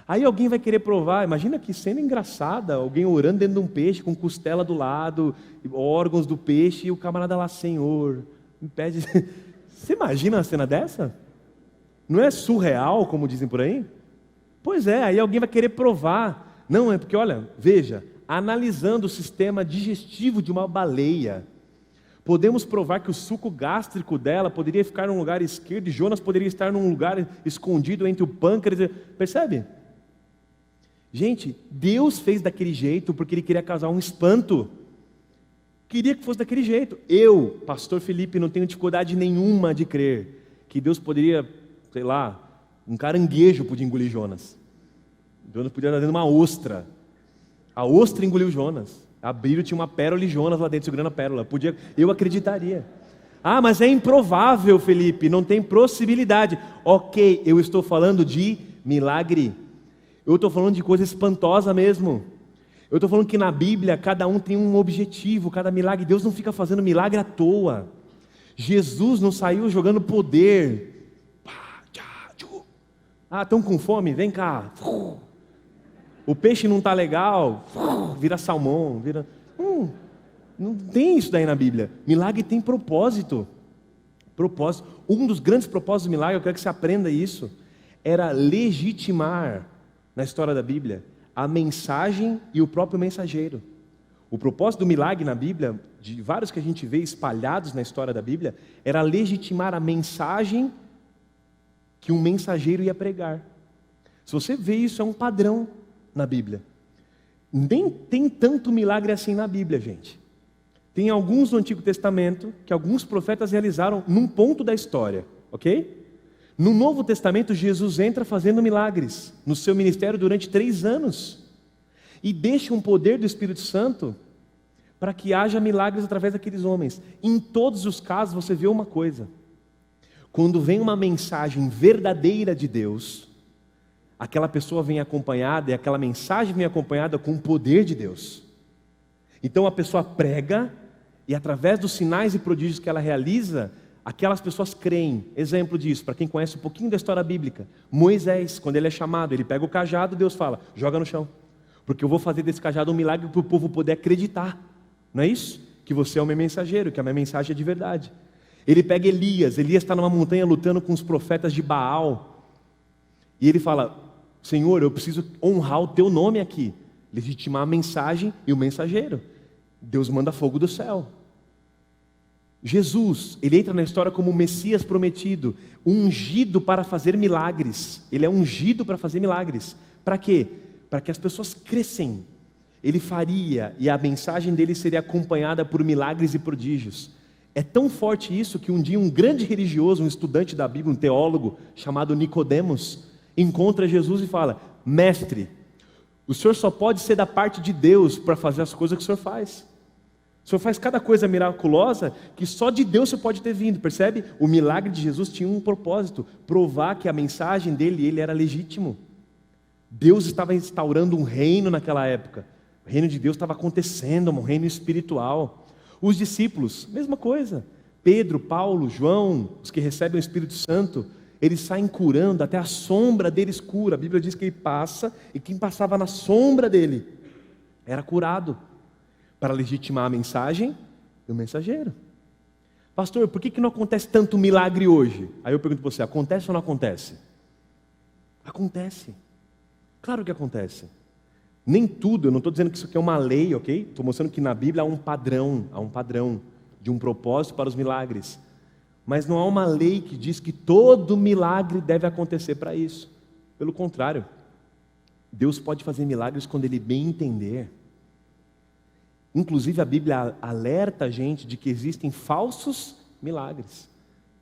[SPEAKER 4] Aí alguém vai querer provar, imagina que cena engraçada, alguém orando dentro de um peixe, com costela do lado, órgãos do peixe, e o camarada lá, Senhor, me pede... Você imagina uma cena dessa? Não é surreal, como dizem por aí? Pois é, aí alguém vai querer provar. Não, é porque, olha, veja, analisando o sistema digestivo de uma baleia, podemos provar que o suco gástrico dela poderia ficar num lugar esquerdo e Jonas poderia estar num lugar escondido entre o pâncreas. Percebe? Gente, Deus fez daquele jeito porque Ele queria causar um espanto. Queria que fosse daquele jeito. Eu, pastor Felipe, não tenho dificuldade nenhuma de crer que Deus poderia, sei lá, um caranguejo podia engolir Jonas. Jonas podia estar dentro de uma ostra. A ostra engoliu Jonas. Abriram, tinha uma pérola e Jonas lá dentro segurando a pérola. Eu acreditaria. Ah, mas é improvável, Felipe, não tem possibilidade. Ok, eu estou falando de milagre. Eu estou falando de coisa espantosa mesmo. Eu estou falando que na Bíblia cada um tem um objetivo, cada milagre. Deus não fica fazendo milagre à toa. Jesus não saiu jogando poder. Ah, estão com fome? Vem cá. O peixe não está legal? Vira salmão, vira... Não tem isso daí na Bíblia. Milagre tem propósito. Propósito. Um dos grandes propósitos do milagre, eu quero que você aprenda isso, era legitimar, na história da Bíblia, a mensagem e o próprio mensageiro. O propósito do milagre na Bíblia, de vários que a gente vê espalhados na história da Bíblia, era legitimar a mensagem que um mensageiro ia pregar. Se você vê isso, é um padrão na Bíblia. Nem tem tanto milagre assim na Bíblia, gente. Tem alguns no Antigo Testamento que alguns profetas realizaram num ponto da história, ok? No Novo Testamento, Jesus entra fazendo milagres no seu ministério durante 3 anos e deixa um poder do Espírito Santo para que haja milagres através daqueles homens. Em todos os casos, você vê uma coisa: quando vem uma mensagem verdadeira de Deus, aquela pessoa vem acompanhada, e aquela mensagem vem acompanhada com o poder de Deus. Então a pessoa prega, e através dos sinais e prodígios que ela realiza, aquelas pessoas creem. Exemplo disso, para quem conhece um pouquinho da história bíblica, Moisés, quando ele é chamado, ele pega o cajado, Deus fala, joga no chão, porque eu vou fazer desse cajado um milagre para o povo poder acreditar. Não é isso? Que você é o meu mensageiro, que a minha mensagem é de verdade. Ele pega Elias está numa montanha lutando com os profetas de Baal, e ele fala, Senhor, eu preciso honrar o teu nome aqui, legitimar a mensagem e o mensageiro. Deus manda fogo do céu. Jesus, ele entra na história como o Messias prometido, ungido para fazer milagres. Ele é ungido para fazer milagres. Para quê? Para que as pessoas crescem. Ele faria, e a mensagem dele seria acompanhada por milagres e prodígios. É tão forte isso que um dia um grande religioso, um estudante da Bíblia, um teólogo chamado Nicodemos, encontra Jesus e fala, mestre, o senhor só pode ser da parte de Deus para fazer as coisas que o senhor faz. O senhor faz cada coisa miraculosa que só de Deus você pode ter vindo, percebe? O milagre de Jesus tinha um propósito, provar que a mensagem dele, ele era legítimo. Deus estava instaurando um reino naquela época. O reino de Deus estava acontecendo, um reino espiritual. Os discípulos, mesma coisa. Pedro, Paulo, João, os que recebem o Espírito Santo, eles saem curando, até a sombra deles cura. A Bíblia diz que ele passa, e quem passava na sombra dele era curado, para legitimar a mensagem e o mensageiro. Pastor, por que não acontece tanto milagre hoje? Aí eu pergunto para você, acontece ou não acontece? Acontece. Claro que acontece. Nem tudo, eu não estou dizendo que isso aqui é uma lei, ok? Estou mostrando que na Bíblia há um padrão de um propósito para os milagres. Mas não há uma lei que diz que todo milagre deve acontecer para isso. Pelo contrário, Deus pode fazer milagres quando Ele bem entender. Inclusive a Bíblia alerta a gente de que existem falsos milagres.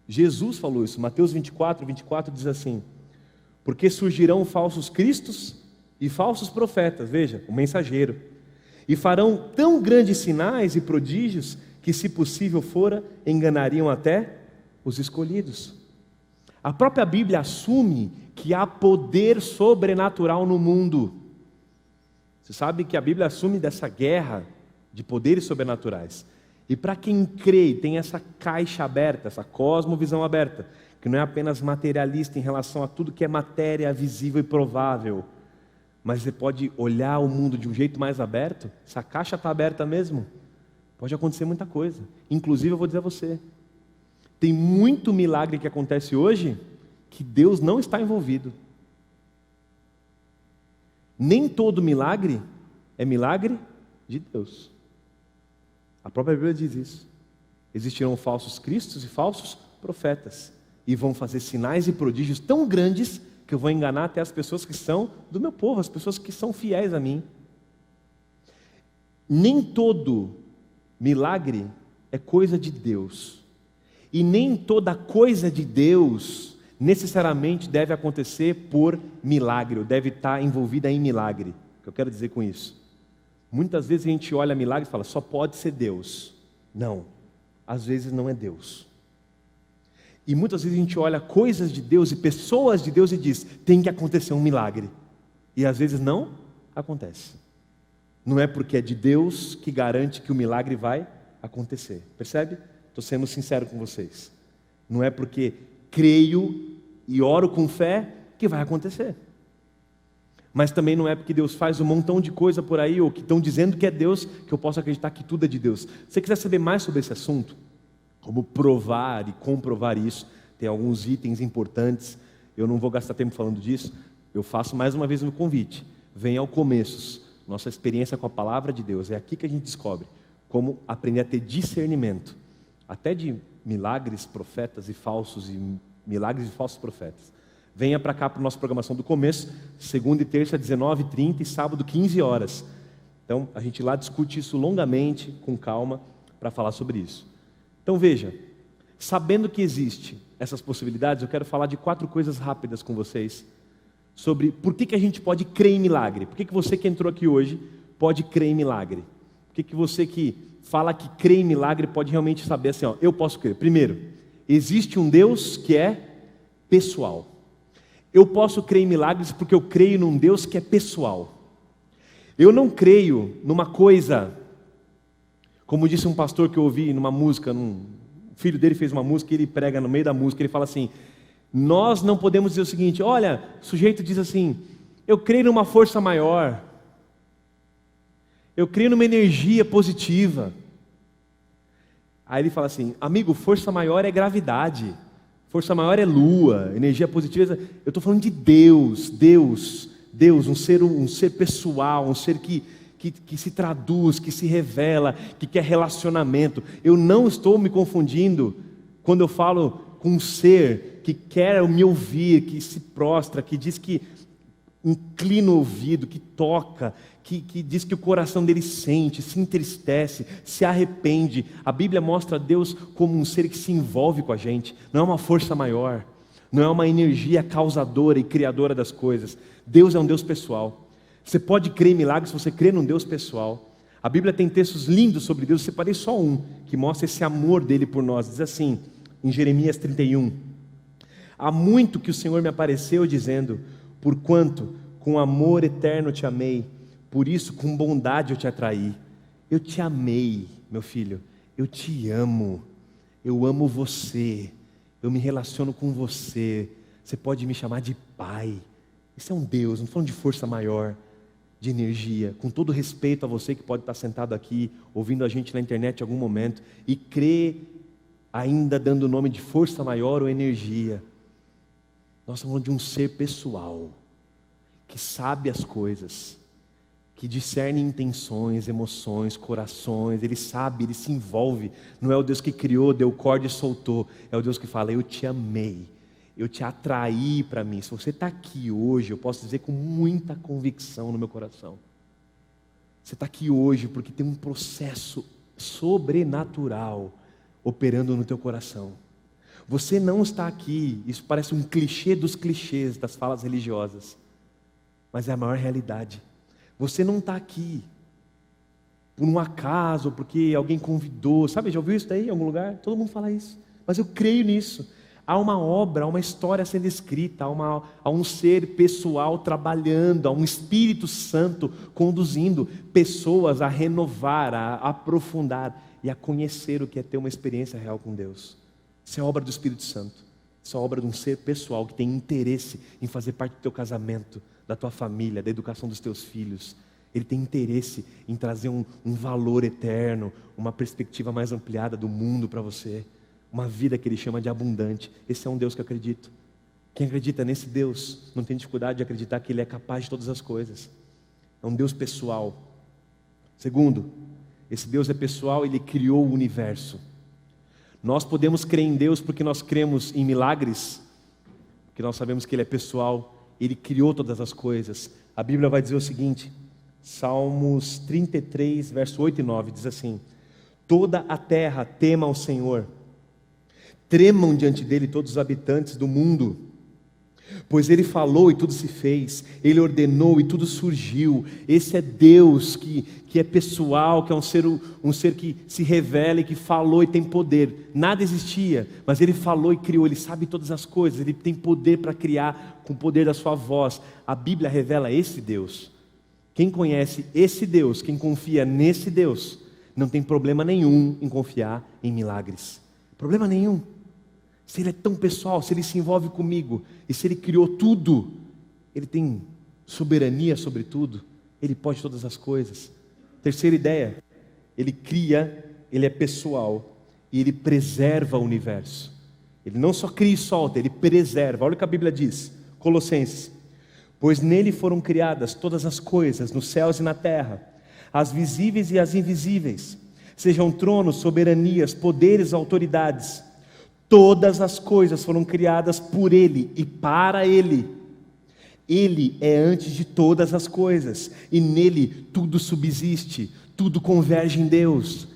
[SPEAKER 4] Jesus falou isso, Mateus 24 diz assim, porque surgirão falsos cristos e falsos profetas, veja, o mensageiro, e farão tão grandes sinais e prodígios que, se possível fora, enganariam até os escolhidos. A própria Bíblia assume que há poder sobrenatural no mundo. Você sabe que a Bíblia assume dessa guerra de poderes sobrenaturais. E para quem crê, tem essa caixa aberta, essa cosmovisão aberta, que não é apenas materialista em relação a tudo que é matéria visível e provável, mas você pode olhar o mundo de um jeito mais aberto. Essa caixa está aberta mesmo, pode acontecer muita coisa. Inclusive eu vou dizer a você, tem muito milagre que acontece hoje que Deus não está envolvido. Nem todo milagre é milagre de Deus. A própria Bíblia diz isso. Existirão falsos cristos e falsos profetas, e vão fazer sinais e prodígios tão grandes que eu vou enganar até as pessoas que são do meu povo, as pessoas que são fiéis a mim. Nem todo milagre é coisa de Deus, e nem toda coisa de Deus necessariamente deve acontecer por milagre, ou deve estar envolvida em milagre. O que eu quero dizer com isso? Muitas vezes a gente olha milagre e fala, só pode ser Deus. Não, às vezes não é Deus. E muitas vezes a gente olha coisas de Deus e pessoas de Deus e diz, tem que acontecer um milagre. E às vezes não acontece. Não é porque é de Deus que garante que o milagre vai acontecer. Percebe? Estou sendo sincero com vocês. Não é porque creio e oro com fé que vai acontecer. Mas também não é porque Deus faz um montão de coisa por aí, ou que estão dizendo que é Deus, que eu posso acreditar que tudo é de Deus. Se você quiser saber mais sobre esse assunto, como provar e comprovar isso, tem alguns itens importantes, eu não vou gastar tempo falando disso, eu faço mais uma vez um convite. Venha ao Começos, nossa experiência com a Palavra de Deus, é aqui que a gente descobre como aprender a ter discernimento, até de milagres, profetas e falsos, e milagres e falsos profetas. Venha para cá para a nossa programação do Começo, segunda e terça, 19h30 e sábado, 15 horas. Então, a gente lá discute isso longamente, com calma, para falar sobre isso. Então, veja, sabendo que existe essas possibilidades, eu quero falar de 4 coisas rápidas com vocês, sobre por que a gente pode crer em milagre. Por que você que entrou aqui hoje pode crer em milagre? Por que você que fala que crê em milagre pode realmente saber assim, ó, eu posso crer. Primeiro, existe um Deus que é pessoal. Eu posso crer em milagres porque eu creio num Deus que é pessoal. Eu não creio numa coisa, como disse um pastor que eu ouvi numa música, o filho dele fez uma música e ele prega no meio da música, ele fala assim, nós não podemos dizer o seguinte, olha, o sujeito diz assim, eu creio numa força maior, eu creio numa energia positiva. Aí ele fala assim, amigo, força maior é gravidade. Força maior é lua, energia positiva. Eu estou falando de Deus, um ser pessoal, um ser que se traduz, que se revela, que quer relacionamento. Eu não estou me confundindo quando eu falo com um ser que quer me ouvir, que se prostra, que diz que inclina o ouvido, que toca, que diz que o coração dele sente, se entristece, se arrepende. A Bíblia mostra Deus como um ser que se envolve com a gente, não é uma força maior, não é uma energia causadora e criadora das coisas. Deus é um Deus pessoal. Você pode crer em milagres se você crê num Deus pessoal. A Bíblia tem textos lindos sobre Deus, eu separei só um, que mostra esse amor dele por nós. Diz assim, em Jeremias 31, há muito que o Senhor me apareceu dizendo, porquanto com amor eterno te amei, por isso com bondade eu te atraí. Eu te amei, meu filho, eu te amo, eu amo você, eu me relaciono com você, você pode me chamar de pai. Isso é um Deus, não estou falando de força maior, de energia, com todo respeito a você que pode estar sentado aqui, ouvindo a gente na internet em algum momento, e crê ainda dando o nome de força maior ou energia. Nós estamos falando de um ser pessoal, que sabe as coisas, que discerne intenções, emoções, corações, ele sabe, ele se envolve. Não é o Deus que criou, deu corda e soltou, é o Deus que fala, eu te amei, eu te atraí para mim. Se você está aqui hoje, eu posso dizer com muita convicção no meu coração, você está aqui hoje porque tem um processo sobrenatural operando no teu coração. Você não está aqui, isso parece um clichê dos clichês das falas religiosas, mas é a maior realidade. Você não está aqui por um acaso, porque alguém convidou, sabe, já ouviu isso daí em algum lugar? Todo mundo fala isso, mas eu creio nisso. Há uma obra, há uma história sendo escrita, há um ser pessoal trabalhando, há um Espírito Santo conduzindo pessoas a renovar, a aprofundar e a conhecer o que é ter uma experiência real com Deus. Isso é obra do Espírito Santo, isso é obra de um ser pessoal que tem interesse em fazer parte do teu casamento, da tua família, da educação dos teus filhos. Ele tem interesse em trazer um valor eterno, uma perspectiva mais ampliada do mundo para você, uma vida que ele chama de abundante. Esse é um Deus que eu acredito. Quem acredita nesse Deus não tem dificuldade de acreditar que ele é capaz de todas as coisas. É um Deus pessoal. Segundo, esse Deus é pessoal, ele criou o universo. Nós podemos crer em Deus porque nós cremos em milagres, porque nós sabemos que ele é pessoal. Ele criou todas as coisas. A Bíblia vai dizer o seguinte, Salmos 33, verso 8 e 9, diz assim, toda a terra tema ao Senhor, tremam diante dele todos os habitantes do mundo, Pois Ele falou e tudo se fez, Ele ordenou e tudo surgiu. Esse é Deus que é pessoal, que é um ser que se revela e que falou e tem poder. Nada existia, mas Ele falou e criou. Ele sabe todas as coisas, Ele tem poder para criar com o poder da sua voz. A Bíblia revela esse Deus. Quem conhece esse Deus, quem confia nesse Deus, não tem problema nenhum em confiar em milagres. Problema nenhum. Se Ele é tão pessoal, se Ele se envolve comigo, e se Ele criou tudo, Ele tem soberania sobre tudo, Ele pode todas as coisas. Terceira ideia, Ele cria, Ele é pessoal, e Ele preserva o universo. Ele não só cria e solta, Ele preserva. Olha o que a Bíblia diz, Colossenses: pois nele foram criadas todas as coisas, nos céus e na terra, as visíveis e as invisíveis, sejam tronos, soberanias, poderes, autoridades. Todas as coisas foram criadas por Ele e para Ele. Ele é antes de todas as coisas, e nele tudo subsiste, tudo converge em Deus.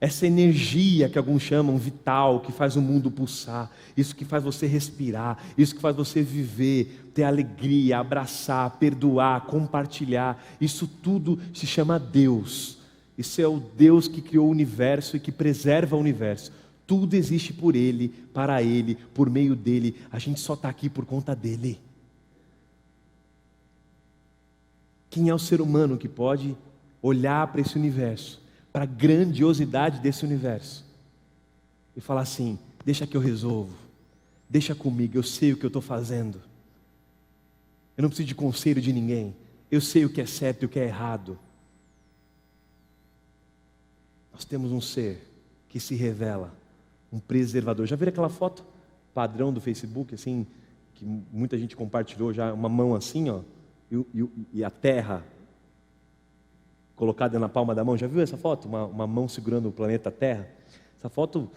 [SPEAKER 4] Essa energia que alguns chamam vital, que faz o mundo pulsar, isso que faz você respirar, isso que faz você viver, ter alegria, abraçar, perdoar, compartilhar, isso tudo se chama Deus. Isso é o Deus que criou o universo e que preserva o universo. Tudo existe por Ele, para Ele, por meio dEle. A gente só está aqui por conta dEle. Quem é o ser humano que pode olhar para esse universo, para a grandiosidade desse universo, e falar assim: deixa que eu resolvo, deixa comigo, eu sei o que eu estou fazendo, eu não preciso de conselho de ninguém, eu sei o que é certo e o que é errado. Nós temos um ser que se revela, um preservador. Já viram aquela foto padrão do Facebook, assim, que muita gente compartilhou já, uma mão assim, ó, e a terra colocada na palma da mão? Já viu essa foto? Uma mão segurando o planeta Terra? Essa foto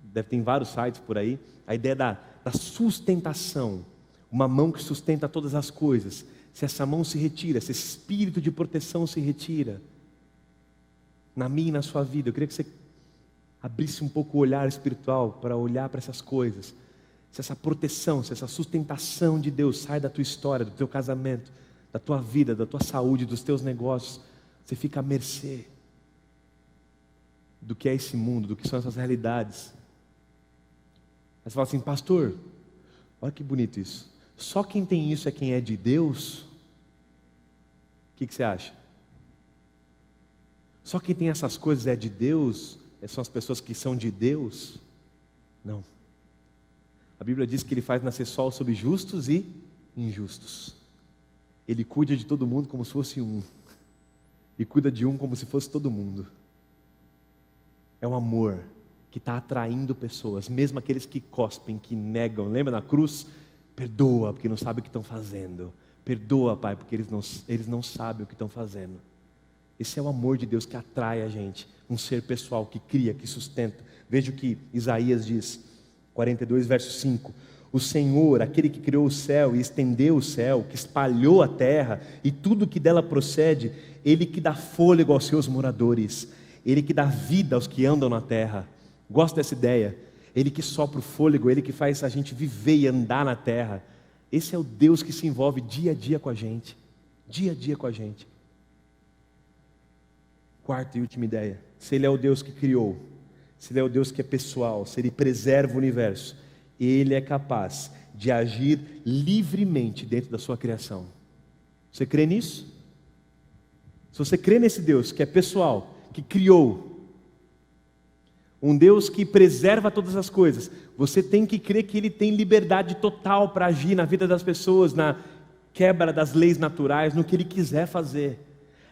[SPEAKER 4] deve ter em vários sites por aí. A ideia da sustentação, uma mão que sustenta todas as coisas. Se essa mão se retira, se esse espírito de proteção se retira, na minha e na sua vida, eu queria que você abrisse um pouco o olhar espiritual para olhar para essas coisas. Se essa proteção, se essa sustentação de Deus sai da tua história, do teu casamento, da tua vida, da tua saúde, dos teus negócios, você fica à mercê do que é esse mundo, do que são essas realidades. Aí você fala assim: pastor, olha que bonito isso, só quem tem isso é quem é de Deus? O que você acha? Só quem tem essas coisas é de Deus? São as pessoas que são de Deus? Não. A Bíblia diz que Ele faz nascer sol sobre justos e injustos. Ele cuida de todo mundo como se fosse um, e cuida de um como se fosse todo mundo. É um amor que está atraindo pessoas, mesmo aqueles que cospem, que negam. Lembra na cruz? Perdoa, porque não sabem o que estão fazendo. Perdoa, Pai, porque eles não sabem o que estão fazendo. Esse é o amor de Deus que atrai a gente, um ser pessoal que cria, que sustenta. Veja o que Isaías diz, 42, verso 5. O Senhor, aquele que criou o céu e estendeu o céu, que espalhou a terra e tudo que dela procede, Ele que dá fôlego aos seus moradores, Ele que dá vida aos que andam na terra. Gosto dessa ideia. Ele que sopra o fôlego, Ele que faz a gente viver e andar na terra. Esse é o Deus que se envolve dia a dia com a gente. Dia a dia com a gente. Quarta e última ideia. Se Ele é o Deus que criou, se Ele é o Deus que é pessoal, se Ele preserva o universo, Ele é capaz de agir livremente dentro da sua criação. Você crê nisso? Se você crê nesse Deus que é pessoal, que criou, um Deus que preserva todas as coisas, você tem que crer que Ele tem liberdade total para agir na vida das pessoas, na quebra das leis naturais, no que Ele quiser fazer.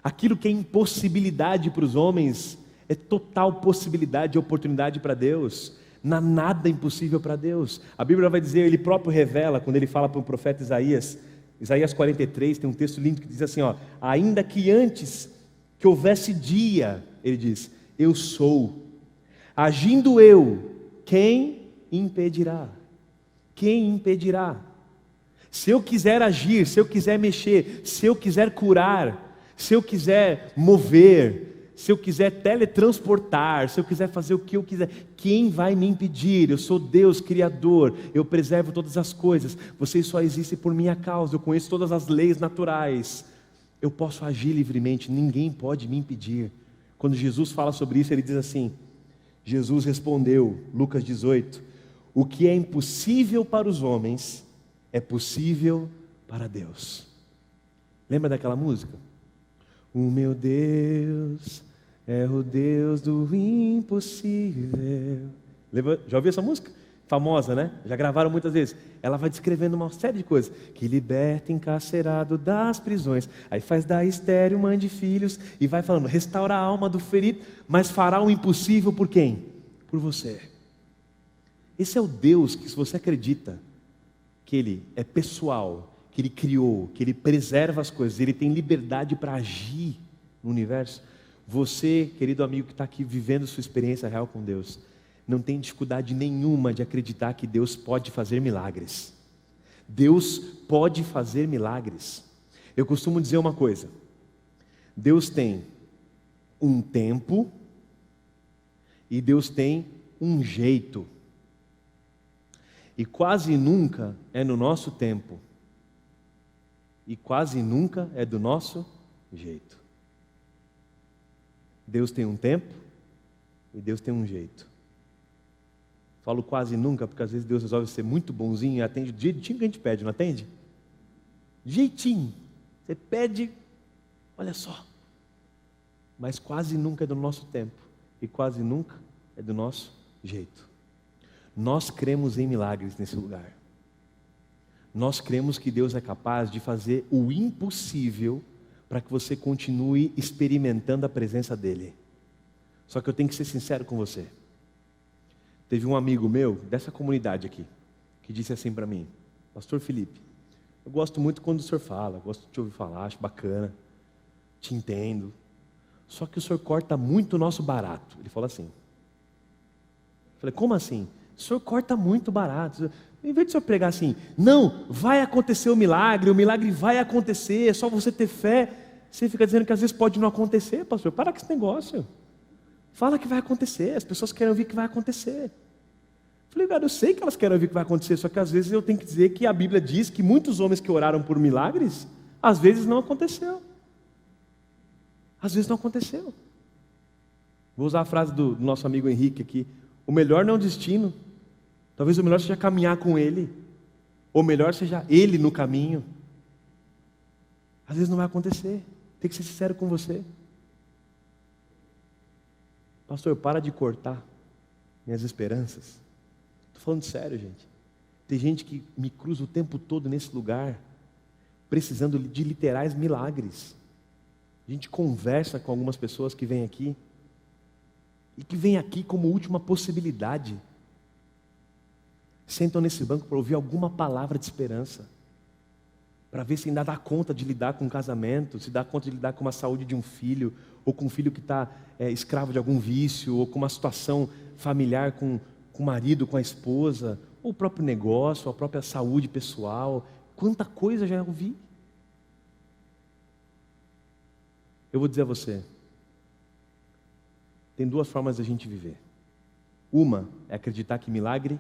[SPEAKER 4] Aquilo que é impossibilidade para os homens é total possibilidade e oportunidade para Deus. Não há nada impossível para Deus. A Bíblia vai dizer, Ele próprio revela, quando Ele fala para o profeta Isaías, Isaías 43, tem um texto lindo que diz assim, ó: ainda que antes que houvesse dia, Ele diz, eu sou. Agindo eu, quem impedirá? Quem impedirá? Se eu quiser agir, se eu quiser mexer, se eu quiser curar, se eu quiser mover, se eu quiser teletransportar, se eu quiser fazer o que eu quiser, quem vai me impedir? Eu sou Deus Criador, eu preservo todas as coisas, vocês só existem por minha causa, eu conheço todas as leis naturais, eu posso agir livremente, ninguém pode me impedir. Quando Jesus fala sobre isso, ele diz assim, Jesus respondeu, Lucas 18, o que é impossível para os homens, é possível para Deus. Lembra daquela música? O meu Deus é o Deus do impossível. Lembra? Já ouviu essa música? Famosa, né? Já gravaram muitas vezes. Ela vai descrevendo uma série de coisas. Que liberta encarcerado das prisões. Aí faz dar estéril, mãe de filhos. E vai falando, restaura a alma do ferido. Mas fará o impossível por quem? Por você. Esse é o Deus que, se você acredita que Ele é pessoal, que Ele criou, que Ele preserva as coisas, Ele tem liberdade para agir no universo. Você, querido amigo que está aqui vivendo sua experiência real com Deus, não tem dificuldade nenhuma de acreditar que Deus pode fazer milagres. Deus pode fazer milagres. Eu costumo dizer uma coisa, Deus tem um tempo e Deus tem um jeito. E quase nunca é no nosso tempo. E quase nunca é do nosso jeito. Deus tem um tempo e Deus tem um jeito. Falo quase nunca porque às vezes Deus resolve ser muito bonzinho e atende do jeitinho que a gente pede, não atende? Jeitinho. Você pede, olha só. Mas quase nunca é do nosso tempo e quase nunca é do nosso jeito. Nós cremos em milagres nesse lugar. Nós cremos que Deus é capaz de fazer o impossível para que você continue experimentando a presença dEle. Só que eu tenho que ser sincero com você. Teve um amigo meu, dessa comunidade aqui, que disse assim para mim, Pastor Felipe, eu gosto muito quando o senhor fala, gosto de te ouvir falar, acho bacana, te entendo. Só que o senhor corta muito o nosso barato. Ele falou assim. Eu falei, como assim? O senhor corta muito barato. Em vez de o senhor pregar assim, não, vai acontecer o milagre vai acontecer, é só você ter fé. Você fica dizendo que às vezes pode não acontecer, pastor. Para com esse negócio. Fala que vai acontecer, as pessoas querem ouvir que vai acontecer. Eu falei, cara, eu sei que elas querem ouvir que vai acontecer, só que às vezes eu tenho que dizer que a Bíblia diz que muitos homens que oraram por milagres, às vezes não aconteceu. Às vezes não aconteceu. Vou usar a frase do nosso amigo Henrique aqui. O melhor não é o destino. Talvez o melhor seja caminhar com Ele. Ou melhor seja Ele no caminho. Às vezes não vai acontecer. Tem que ser sincero com você. Pastor, para de cortar minhas esperanças. Estou falando sério, gente. Tem gente que me cruza o tempo todo nesse lugar, precisando de literais milagres. A gente conversa com algumas pessoas que vêm aqui, e que vêm aqui como última possibilidade. Sentam nesse banco para ouvir alguma palavra de esperança, para ver se ainda dá conta de lidar com um casamento, se dá conta de lidar com a saúde de um filho, ou com um filho que está escravo de algum vício, ou com uma situação familiar com o marido, com a esposa, ou o próprio negócio, ou a própria saúde pessoal. Quanta coisa já ouvi. Eu vou dizer a você, tem duas formas de a gente viver. Uma é acreditar que milagre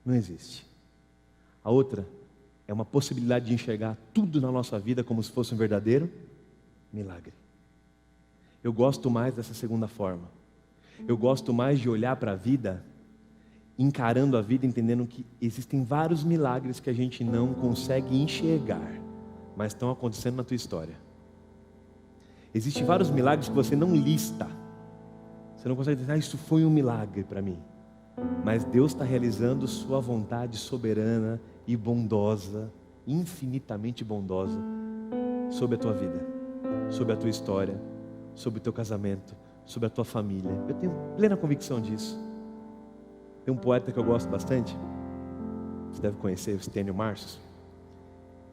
[SPEAKER 4] não existe. A outra é uma possibilidade de enxergar tudo na nossa vida como se fosse um verdadeiro milagre. Eu gosto mais dessa segunda forma. Eu gosto mais de olhar para a vida, encarando a vida, entendendo que existem vários milagres que a gente não consegue enxergar, mas estão acontecendo na tua história. Existem vários milagres que você não lista. Você não consegue dizer, isso foi um milagre para mim. Mas Deus está realizando sua vontade soberana e bondosa, infinitamente bondosa, sobre a tua vida, sobre a tua história, sobre o teu casamento, sobre a tua família. Eu tenho plena convicção disso. Tem um poeta que eu gosto bastante, você deve conhecer, o Stênio Marços.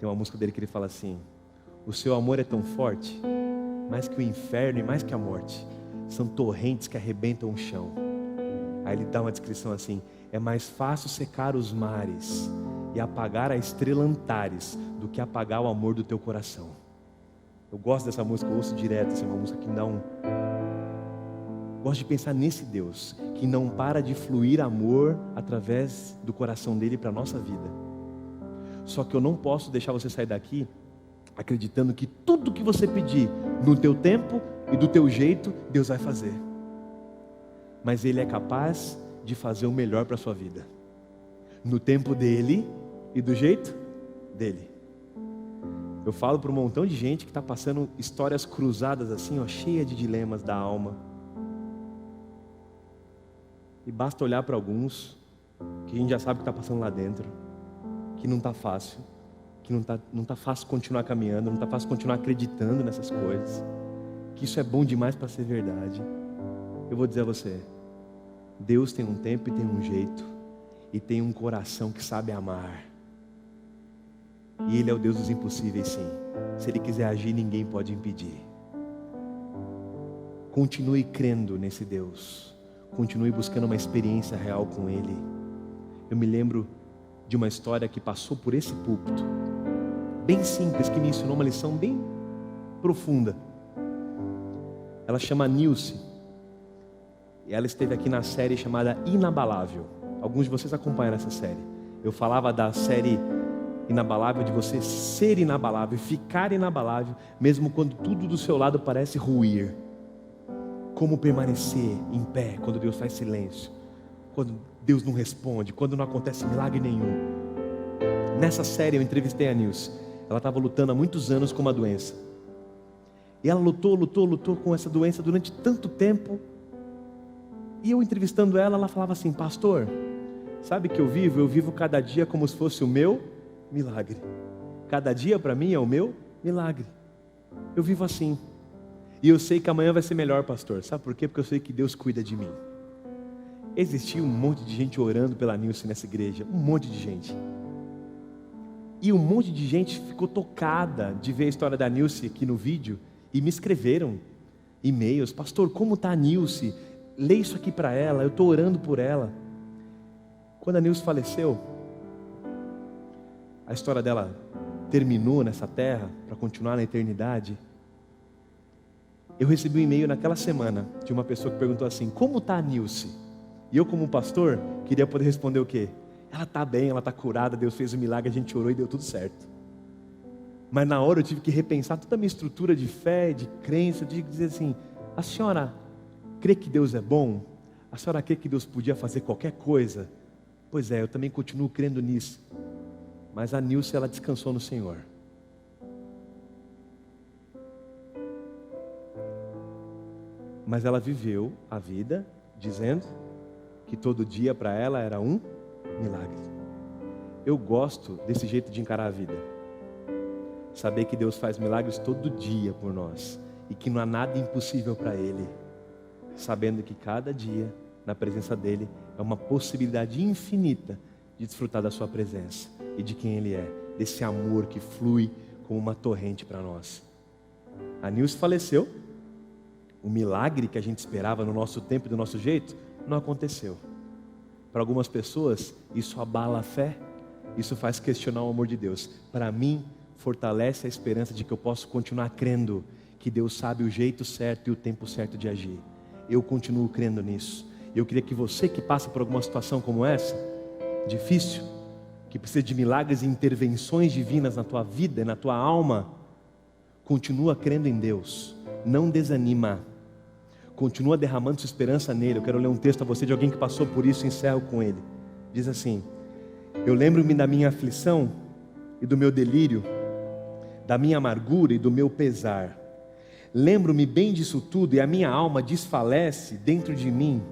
[SPEAKER 4] Tem uma música dele que ele fala assim, o seu amor é tão forte, mais que o inferno e mais que a morte, são torrentes que arrebentam o chão. Aí ele dá uma descrição assim, é mais fácil secar os mares e apagar a estrela Antares do que apagar o amor do teu coração. Eu gosto dessa música, eu ouço direto, assim, uma música que me dá Gosto de pensar nesse Deus que não para de fluir amor através do coração dele para a nossa vida. Só que eu não posso deixar você sair daqui acreditando que tudo que você pedir no teu tempo e do teu jeito, Deus vai fazer. Mas Ele é capaz de fazer o melhor para a sua vida, no tempo dele e do jeito dele. Eu falo para um montão de gente que está passando histórias cruzadas assim, ó, cheia de dilemas da alma. E basta olhar para alguns que a gente já sabe que está passando lá dentro, que não está fácil, que não tá fácil continuar caminhando, não está fácil continuar acreditando nessas coisas, que isso é bom demais para ser verdade. Eu vou dizer a você, Deus tem um tempo e tem um jeito, e tem um coração que sabe amar. E Ele é o Deus dos impossíveis, sim. Se Ele quiser agir, ninguém pode impedir. Continue crendo nesse Deus. Continue buscando uma experiência real com Ele. Eu me lembro de uma história que passou por esse púlpito, bem simples, que me ensinou uma lição bem profunda. Ela chama Nilce, e ela esteve aqui na série chamada Inabalável. Alguns de vocês acompanharam essa série. Eu falava da série Inabalável, de você ser inabalável, ficar inabalável, mesmo quando tudo do seu lado parece ruir. Como permanecer em pé quando Deus faz silêncio, quando Deus não responde, quando não acontece milagre nenhum. Nessa série eu entrevistei a Nilce. Ela estava lutando há muitos anos com uma doença. E ela lutou com essa doença durante tanto tempo. E eu entrevistando ela, ela falava assim: pastor, sabe que eu vivo cada dia como se fosse o meu milagre. Cada dia para mim é o meu milagre. Eu vivo assim. E eu sei que amanhã vai ser melhor, pastor. Sabe por quê? Porque eu sei que Deus cuida de mim. Existia um monte de gente orando pela Nilce nessa igreja. Um monte de gente. E um monte de gente ficou tocada de ver a história da Nilce aqui no vídeo. E me escreveram e-mails: pastor, como está a Nilce? Lê isso aqui para ela, eu estou orando por ela. Quando a Nilce faleceu, a história dela terminou nessa terra para continuar na eternidade. Eu recebi um e-mail naquela semana de uma pessoa que perguntou assim: como está a Nilce? E eu, como pastor, queria poder responder o quê? Ela está bem, ela está curada, Deus fez um milagre, a gente orou e deu tudo certo. Mas na hora eu tive que repensar toda a minha estrutura de fé, de crença, de dizer assim: a senhora crê que Deus é bom? A senhora crê que Deus podia fazer qualquer coisa? Pois é, eu também continuo crendo nisso. Mas a Nilce, ela descansou no Senhor. Mas ela viveu a vida dizendo que todo dia para ela era um milagre. Eu gosto desse jeito de encarar a vida. Saber que Deus faz milagres todo dia por nós. E que não há nada impossível para Ele. Sabendo que cada dia, na presença dEle, é uma possibilidade infinita de desfrutar da sua presença. E de quem Ele é. Desse amor que flui como uma torrente para nós. A Nilce faleceu. O milagre que a gente esperava no nosso tempo e do nosso jeito, não aconteceu. Para algumas pessoas, isso abala a fé. Isso faz questionar o amor de Deus. Para mim, fortalece a esperança de que eu posso continuar crendo que Deus sabe o jeito certo e o tempo certo de agir. Eu continuo crendo nisso. Eu queria que você que passa por alguma situação como essa, difícil, que precisa de milagres e intervenções divinas na tua vida e na tua alma, continua crendo em Deus. Não desanima. Continua derramando sua esperança nele. Eu quero ler um texto a você de alguém que passou por isso e encerro com ele. Diz assim: eu lembro-me da minha aflição e do meu delírio, da minha amargura e do meu pesar. Lembro-me bem disso tudo e a minha alma desfalece dentro de mim.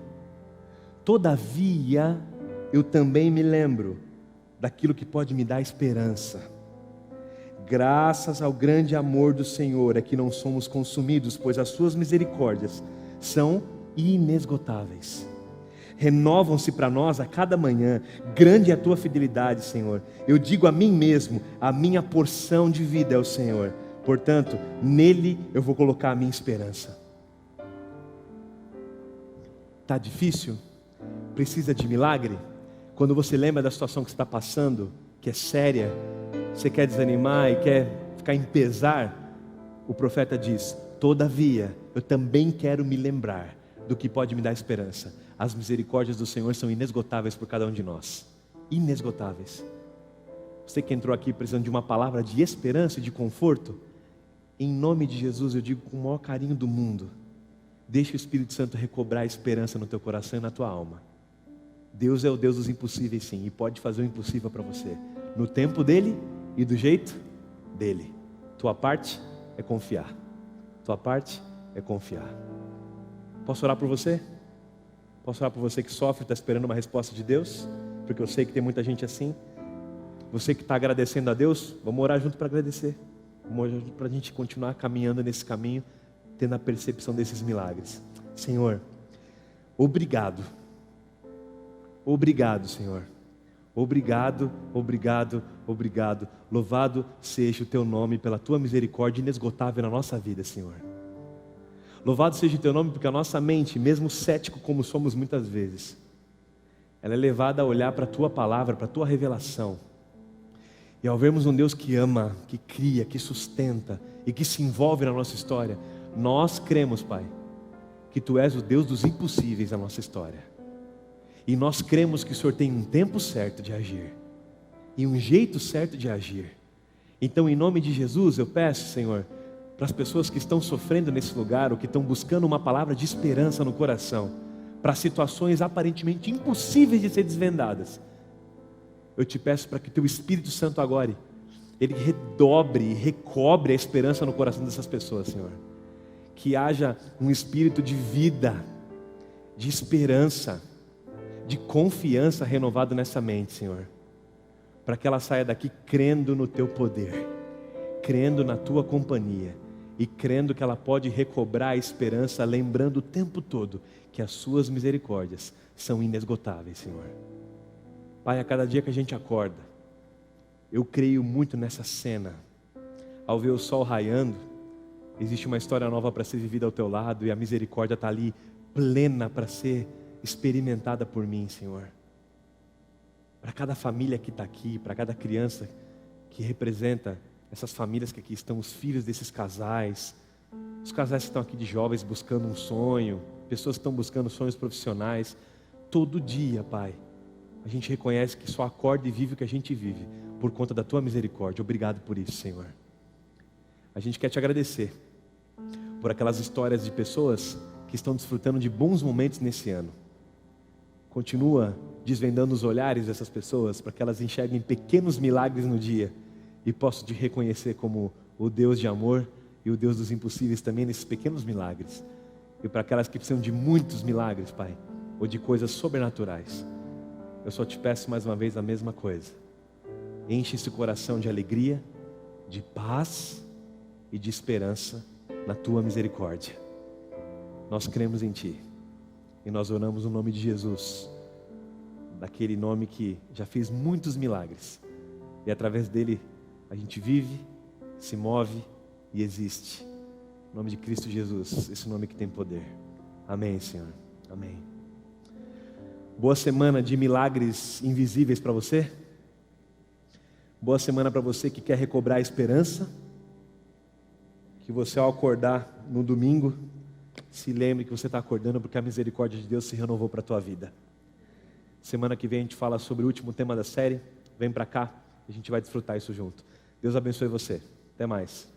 [SPEAKER 4] Todavia, eu também me lembro daquilo que pode me dar esperança. Graças ao grande amor do Senhor é que não somos consumidos, pois as suas misericórdias são inesgotáveis. Renovam-se para nós a cada manhã. Grande é a tua fidelidade, Senhor. Eu digo a mim mesmo, a minha porção de vida é o Senhor. Portanto, nele eu vou colocar a minha esperança. Está difícil? Precisa de milagre? Quando você lembra da situação que você está passando, que é séria, você quer desanimar e quer ficar em pesar, o profeta diz: todavia, eu também quero me lembrar do que pode me dar esperança. As misericórdias do Senhor são inesgotáveis por cada um de nós. Inesgotáveis. Você que entrou aqui precisando de uma palavra de esperança e de conforto, em nome de Jesus eu digo com o maior carinho do mundo, deixa o Espírito Santo recobrar a esperança no teu coração e na tua alma. Deus é o Deus dos impossíveis, sim, e pode fazer o impossível para você, no tempo dele e do jeito dele. Tua parte é confiar. Tua parte é confiar. Posso orar por você? Posso orar por você que sofre e está esperando uma resposta de Deus? Porque eu sei que tem muita gente assim. Você que está agradecendo a Deus, vamos orar junto para agradecer. Vamos orar junto para a gente continuar caminhando nesse caminho, tendo a percepção desses milagres. Senhor, obrigado. Obrigado, Senhor. Obrigado, obrigado, obrigado. Louvado seja o teu nome pela tua misericórdia inesgotável na nossa vida, Senhor. Louvado seja o teu nome porque a nossa mente, mesmo cético como somos muitas vezes, ela é levada a olhar para a tua palavra, para a tua revelação. E ao vermos um Deus que ama, que cria, que sustenta e que se envolve na nossa história, nós cremos, Pai, que tu és o Deus dos impossíveis na nossa história. E nós cremos que o Senhor tem um tempo certo de agir e um jeito certo de agir. Então, em nome de Jesus, eu peço, Senhor, para as pessoas que estão sofrendo nesse lugar ou que estão buscando uma palavra de esperança no coração, para situações aparentemente impossíveis de ser desvendadas, eu te peço para que teu Espírito Santo agora, ele redobre e recobre a esperança no coração dessas pessoas, Senhor. Que haja um espírito de vida, de esperança, de confiança renovado nessa mente, Senhor. Para que ela saia daqui crendo no teu poder, crendo na tua companhia e crendo que ela pode recobrar a esperança, lembrando o tempo todo que as suas misericórdias são inesgotáveis, Senhor. Pai, a cada dia que a gente acorda, eu creio muito nessa cena. Ao ver o sol raiando, existe uma história nova para ser vivida ao teu lado e a misericórdia está ali plena para ser experimentada por mim, Senhor. Para cada família que está aqui, para cada criança que representa essas famílias que aqui estão, os filhos desses casais, os casais que estão aqui de jovens buscando um sonho, pessoas que estão buscando sonhos profissionais, todo dia, Pai, a gente reconhece que só acorda e vive o que a gente vive, por conta da tua misericórdia. Obrigado por isso, Senhor. A gente quer te agradecer por aquelas histórias de pessoas que estão desfrutando de bons momentos nesse ano. Continua desvendando os olhares dessas pessoas para que elas enxerguem pequenos milagres no dia e possam te reconhecer como o Deus de amor e o Deus dos impossíveis também nesses pequenos milagres. E para aquelas que precisam de muitos milagres, Pai, ou de coisas sobrenaturais, eu só te peço mais uma vez a mesma coisa. Enche esse coração de alegria, de paz e de esperança na tua misericórdia. Nós cremos em ti e nós oramos no nome de Jesus, daquele nome que já fez muitos milagres e através dele a gente vive, se move e existe. Em nome de Cristo Jesus, esse nome que tem poder. Amém, Senhor. Amém. Boa semana de milagres invisíveis para você. Boa semana para você que quer recobrar a esperança. Que você, ao acordar no domingo, se lembre que você está acordando porque a misericórdia de Deus se renovou para a tua vida. Semana que vem a gente fala sobre o último tema da série. Vem para cá, a gente vai desfrutar isso junto. Deus abençoe você. Até mais.